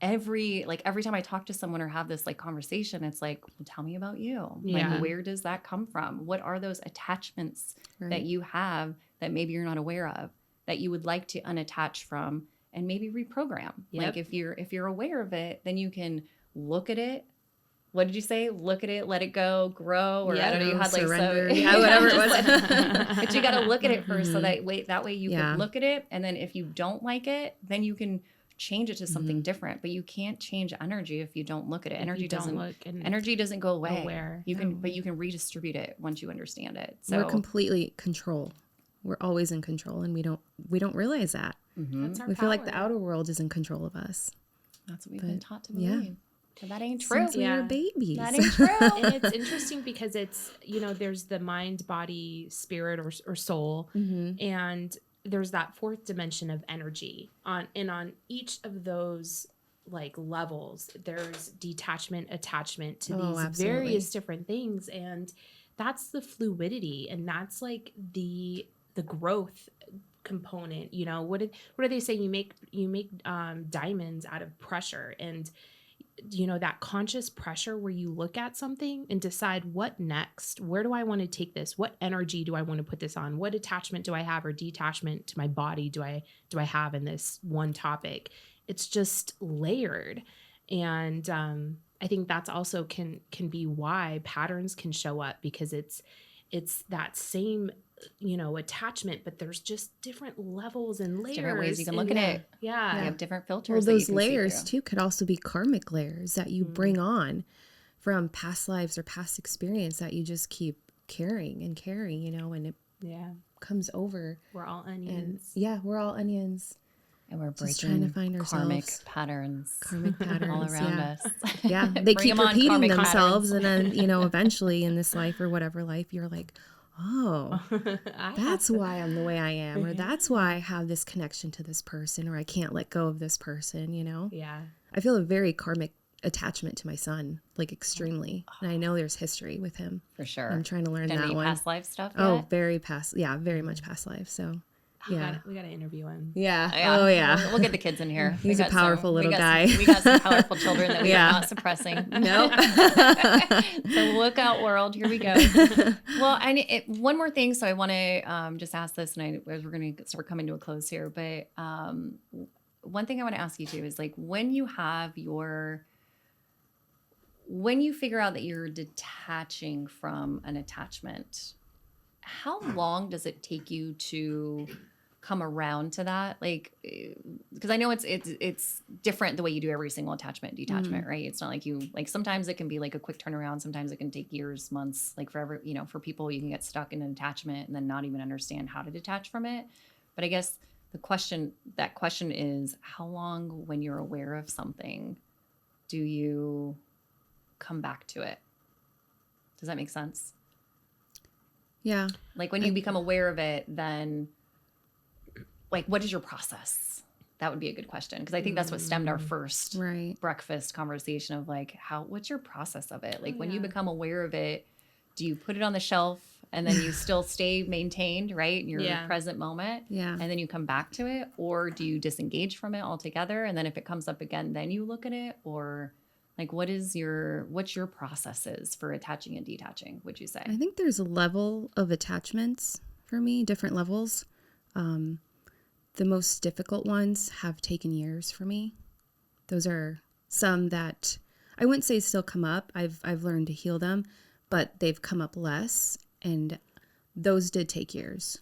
every time I talk to someone or have this like conversation, it's like, well, tell me about you. Yeah. Like, where does that come from? What are those attachments that Right. you have that maybe you're not aware of, that you would like to unattach from and maybe reprogram? Yep. Like, if you're aware of it, then you can look at it. What did you say? Look at it, let it go, grow, or I don't know. You had like surrender. so, Yeah, whatever it was. but you got to look at it first, so that way you Yeah. can look at it, and then if you don't like it, then you can change it to something different. But you can't change energy if you don't look at it. If Energy you don't doesn't look and energy doesn't go away. aware. But you can redistribute it once you understand it. So We're completely control. We're always in control, and we don't realize that. That's our We feel like the power. outer world is in control of us. that's what we've been taught to yeah. believe. But that ain't true. Since we were babies. That ain't true. And it's interesting because it's, there's the mind, body, spirit, or soul, and there's that fourth dimension of energy on each of those like levels, there's detachment, attachment to these absolutely. various different things, and that's the fluidity, and that's like the growth component. What do they say? You make diamonds out of pressure, and that conscious pressure where you look at something and decide what next, where do I want to take this? What energy do I want to put this on? What attachment do I have or detachment to my body do I have in this one topic? It's just layered. And I think that's also can be why patterns can show up, because it's that same attachment, but there's just different levels and layers. Different ways you can look at it. Yeah. You have different filters. Well, that you those can see layers through. too could also be karmic layers that you bring on from past lives or past experience that you just keep carrying, and and it Yeah. comes over. We're all And onions. yeah, we're all onions. And we're Just breaking trying to find karmic ourselves. patterns Karmic patterns all around yeah. us. Yeah, they Bring keep 'em on, repeating karmic themselves, patterns. and then eventually in this life or whatever life, you're like, oh, that's why I'm the way I am, or that's why I have this connection to this person, or I can't let go of this person. Yeah. I feel a very karmic attachment to my son, like extremely, and I know there's history with him. For sure. I'm trying to learn that Any one. past life stuff Oh, yet? very past, yeah, very much past life. So, yeah, We got to interview him. yeah, oh yeah. We'll get the kids in here. He's a powerful little guy. We got some powerful children that we Yeah. are not suppressing. No. So look out, world. Here we go. Well, one more thing. So I want to just ask this, and as we're going to start coming to a close here, but one thing I want to ask you too is, like, when you figure out that you're detaching from an attachment, how long does it take you to come around to that? Like, because I know it's different the way you do every single attachment detachment, right? It's not like sometimes it can be like a quick turnaround. Sometimes it can take years, months, like forever, for people, you can get stuck in an attachment and then not even understand how to detach from it. But I guess that question is, how long, when you're aware of something, do you come back to it? Does that make sense? Yeah. Like, when you become aware of it, then, like, what is your process? That would be a good question, because I think that's what stemmed our first Right. breakfast conversation of, like, what's your process of it? Like, when you become aware of it, do you put it on the shelf and then you still stay maintained, right, in your present moment? Yeah. And then you come back to it? Or do you disengage from it altogether? And then if it comes up again, then you look at it? Or, like, what's your processes for attaching and detaching, would you say? I think there's a level of attachments for me, different levels. The most difficult ones have taken years for me. Those are some that I wouldn't say still come up. I've learned to heal them, but they've come up less, and those did take years.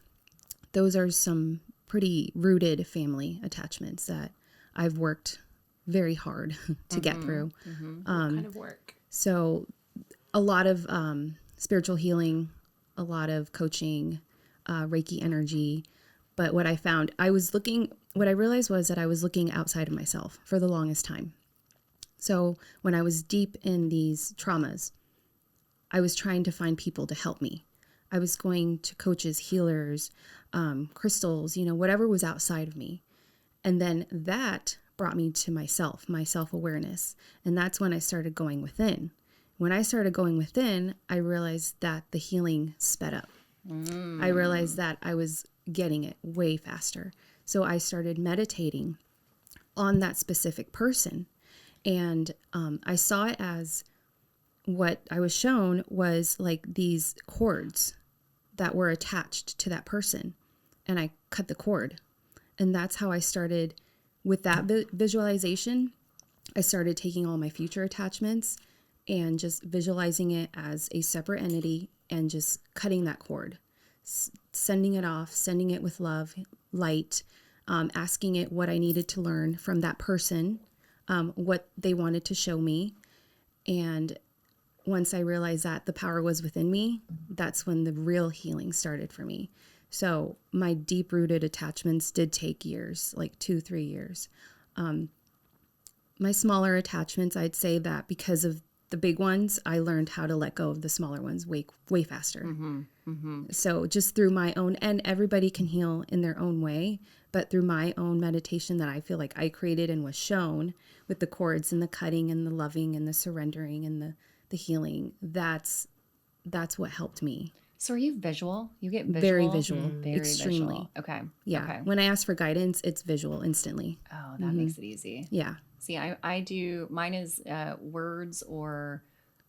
Those are some pretty rooted family attachments that I've worked very hard to get through. What kind of work? So a lot of spiritual healing, a lot of coaching, Reiki energy. But what I found, what I realized was that I was looking outside of myself for the longest time. So when I was deep in these traumas, I was trying to find people to help me. I was going to coaches, healers, crystals, whatever was outside of me. And then that brought me to myself, my self-awareness. And that's when I started going within. When I started going within, I realized that the healing sped up. I realized that I was getting it way faster. So I started meditating on that specific person. And I saw it as what I was shown was like these cords that were attached to that person. And I cut the cord. And that's how I started with that visualization. I started taking all my future attachments and just visualizing it as a separate entity and just cutting that cord, sending it off, sending it with love, light, asking it what I needed to learn from that person, what they wanted to show me. And once I realized that the power was within me, that's when the real healing started for me. So my deep-rooted attachments did take years, like 2-3 years. My smaller attachments, I'd say that because of the big ones, I learned how to let go of the smaller ones way faster. So just through my own, and everybody can heal in their own way, but through my own meditation that I feel like I created and was shown with the cords and the cutting and the loving and the surrendering and the healing, that's what helped me. So are you visual? You get visual? Very visual. Very extremely. Visual. Okay. Yeah. Okay. When I ask for guidance, it's visual instantly. Oh, that makes it easy. Yeah. See, I do, mine is words or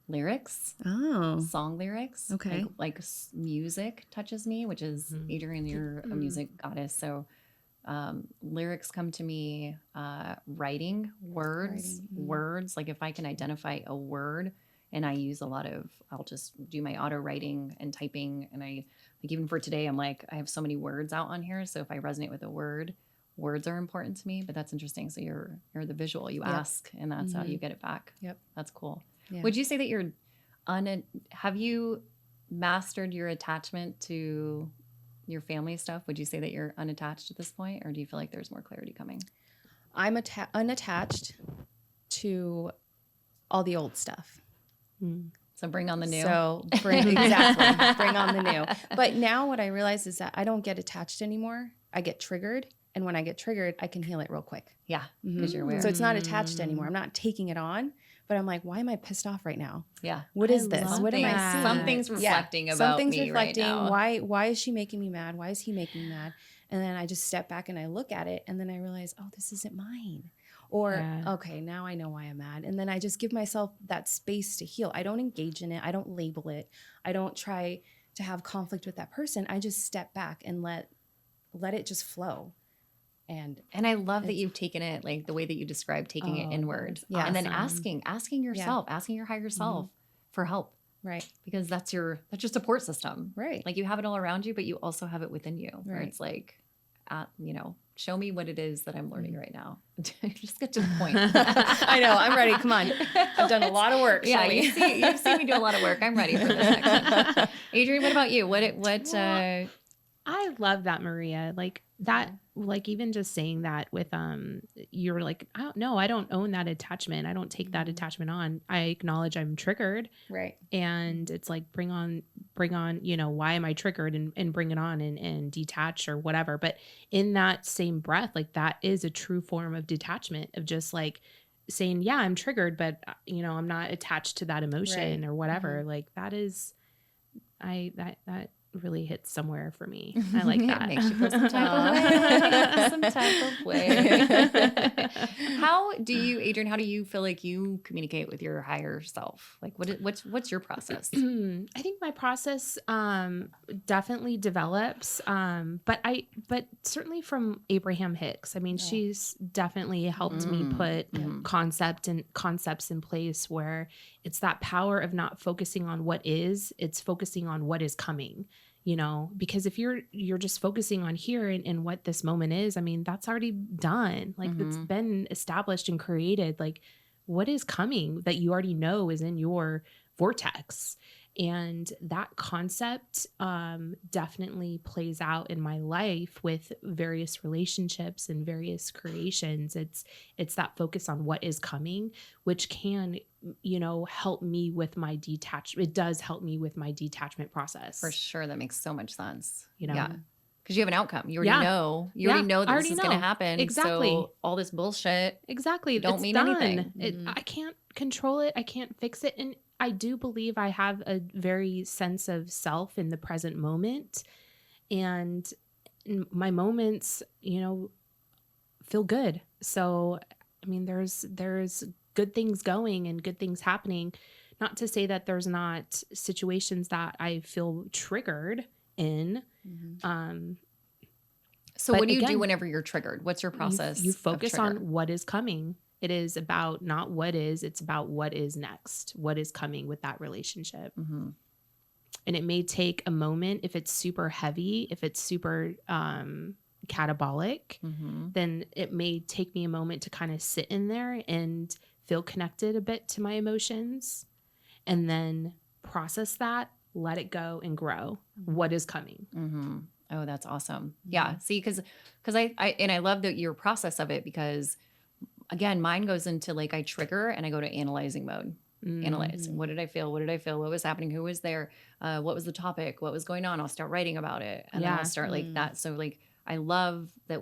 lyrics. Oh. Song lyrics. Okay. Like music touches me, which is, Adrianne, you're a music goddess. So lyrics come to me, writing, words. Like if I can identify a word, and I use a lot of, I'll just do my auto writing and typing. And I, like, even for today, I'm like, I have so many words out on here. So if I resonate with a word, words are important to me. But that's interesting. So you're the visual. You ask, and that's how you get it back. Yep. That's cool. Yeah. Would you say that have you mastered your attachment to your family stuff? Would you say that you're unattached at this point? Or do you feel like there's more clarity coming? I'm unattached to all the old stuff. So bring on the new. So bring on the new. But now what I realize is that I don't get attached anymore. I get triggered. And when I get triggered, I can heal it real quick. Yeah, because you're aware. So it's not attached anymore. I'm not taking it on, but I'm like, why am I pissed off right now? Yeah. What is this? What am I seeing? Something's reflecting about Something's me reflecting. right now. Why is she making me mad? Why is he making me mad? And then I just step back and I look at it, and then I realize, oh, this isn't mine. Or, okay, now I know why I'm mad. And then I just give myself that space to heal. I don't engage in it. I don't label it. I don't try to have conflict with that person. I just step back and let it just flow. And I love that you've taken it, like the way that you described taking it inward. Yeah. And then asking yourself, asking your higher self for help. Right. Because that's your support system. Right. Like you have it all around you, but you also have it within you. Where Right. it's like, show me what it is that I'm learning right now. Just get to the point. I know. I'm ready. Come on. I've done a lot of work. Yeah, shall we? you've seen me do a lot of work. I'm ready for this next one. Adrianne, what about you? I love that, Maria. Like that, like even just saying that with, you're like, I don't own that attachment. I don't take that attachment on. I acknowledge I'm triggered. Right. And it's like, bring on, why am I triggered and bring it on and detach or whatever. But in that same breath, like that is a true form of detachment of just like saying, yeah, I'm triggered, but I'm not attached to that emotion or whatever. Like that is, that really hits somewhere for me. I like that. It makes you feel some type of way. How do you, Adrianne, how do you feel like you communicate with your higher self? Like what's your process? I think my process definitely develops, but certainly from Abraham Hicks. I mean, she's definitely helped me put concepts in place where it's that power of not focusing on what is, it's focusing on what is coming. Because if you're just focusing on here and what this moment is, I mean, that's already done. Like it's been established and created. Like what is coming that you already know is in your vortex. And that concept definitely plays out in my life with various relationships and various creations. It's that focus on what is coming, which can, help me with my detachment. It does help me with my detachment process. For sure. That makes so much sense. You know? Yeah. Because you have an outcome. You already Yeah. know. You Yeah. already know I that already this is going to know. happen. Exactly. So all this bullshit Exactly. don't It's mean done. anything. I can't control it. I can't fix it. And I do believe I have a very sense of self in the present moment. And my moments, feel good. So, I mean, there's good things going and good things happening. Not to say that there's not situations that I feel triggered in. So But what do you do again, whenever you're triggered? What's your process? You of focus trigger? on what is coming. It is about not what is, it's about what is next, what is coming with that relationship. Mm-hmm. And it may take a moment if it's super heavy, if it's super catabolic, Mm-hmm. then it may take me a moment to kind of sit in there and feel connected a bit to my emotions and then process that, let it go and grow. What is coming? Mm-hmm. Oh, that's awesome. Yeah. See, because I love your process of it, because again, mine goes into like, I trigger and I go to analyzing mode. Analyze. What did I feel? What did I feel? What was happening? Who was there? What was the topic? What was going on? I'll start writing about it, and then I'll start like that. So like, I love that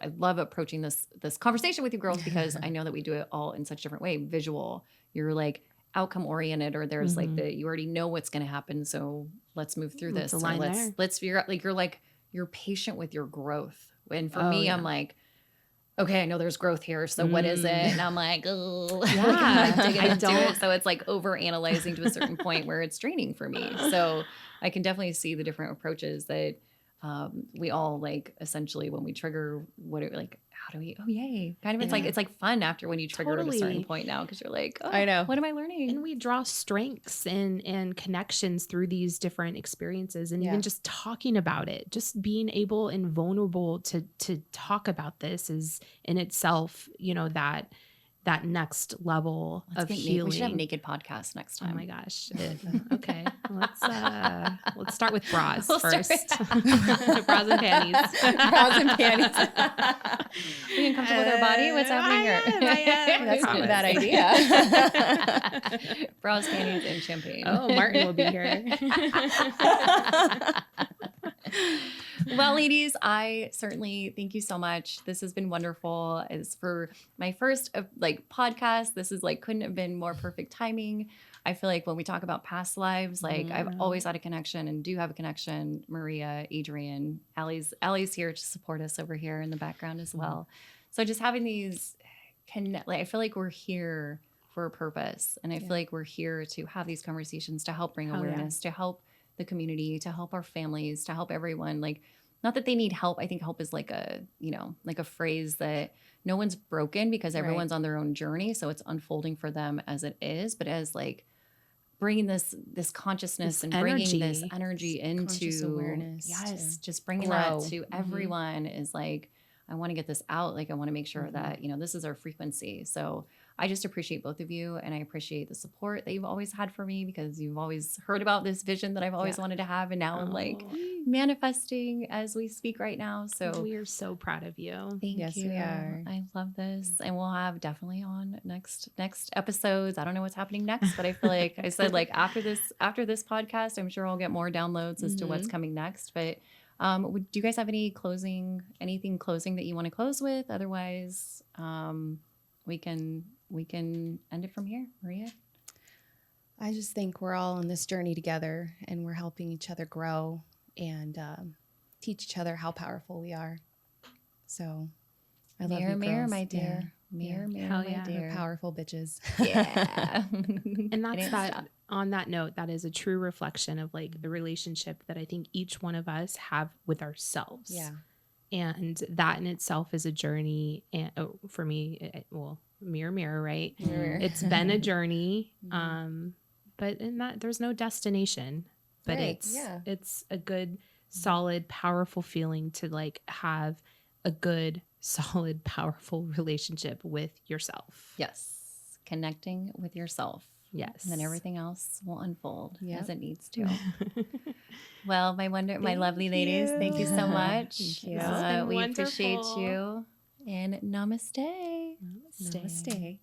I love approaching this conversation with you girls, because I know that we do it all in such a different way. Visual. You're like outcome oriented, or there's like you already know what's going to happen. So let's move through this. align there. Let's figure out, like you're patient with your growth. And for Oh, me, yeah. I'm like, okay, I know there's growth here. So what is it? And I'm like, oh, Yeah. I'm like digging I into don't- it. So it's like over analyzing to a certain point where it's draining for me. So I can definitely see the different approaches that we all like, essentially when we trigger how do we, oh yay. Kind of, it's like fun after when you trigger at a certain Totally. point now, because you're like, oh, I know. what am I learning? And we draw strengths and connections through these different experiences, and even just talking about it, just being able and vulnerable to talk about this is in itself, that next level of healing. We should have naked podcasts next Oh time. my gosh. Okay. Let's start with bras We'll start first. Bras and panties. Bras and panties. We uncomfortable with our body? What's happening here? I am. That's not a bad idea. Bras, panties, and champagne. Oh, Martin will be here. Well, ladies, I certainly thank you so much. This has been wonderful. As for my first podcast, this is couldn't have been more perfect timing. I feel like when we talk about past lives, I've always had a connection and do have a connection. Maria, Adrianne, Allie's here to support us over here in the background as well. So just having these I feel like we're here for a purpose, and I feel like we're here to have these conversations to help bring awareness, to help the community, to help our families, to help everyone. Not that they need help. I think help is like a phrase that no one's broken, because everyone's on their own journey. So it's unfolding for them as it is, but as bringing this consciousness and bringing this energy into awareness. Yes. Just bringing grow. that to everyone is I want to get this out. I want to make sure that, this is our frequency. So I just appreciate both of you, and I appreciate the support that you've always had for me, because you've always heard about this vision that I've always wanted to have. And now I'm manifesting as we speak right now. So we are so proud of you. Thank you. we are. I love this. And we'll have definitely on next episodes. I don't know what's happening next, but I feel like I said, after this podcast, I'm sure I'll get more downloads as to what's coming next. But do you guys have anything closing that you want to close with? Otherwise, we can end it from here. Maria? I just think we're all on this journey together, and we're helping each other grow and teach each other how powerful we are. So I love you, Mirror, girls. my dear. Yeah. Mirror, Hell my yeah. dear. We're powerful bitches. Yeah. And that's didn't that. stop. On that note, that is a true reflection of the relationship that I think each one of us have with ourselves. Yeah. And that in itself is a journey. And for me, mirror, right? Mirror. It's been a journey. But in that, there's no destination. But Right, it's a good, solid, powerful feeling to have a good, solid, powerful relationship with yourself. Yes. Connecting with yourself. Yes. And then everything else will unfold Yep. as it needs to. Well, my lovely ladies, thank you so much. Thank you. This has been We appreciate wonderful. you. And namaste. Namaste.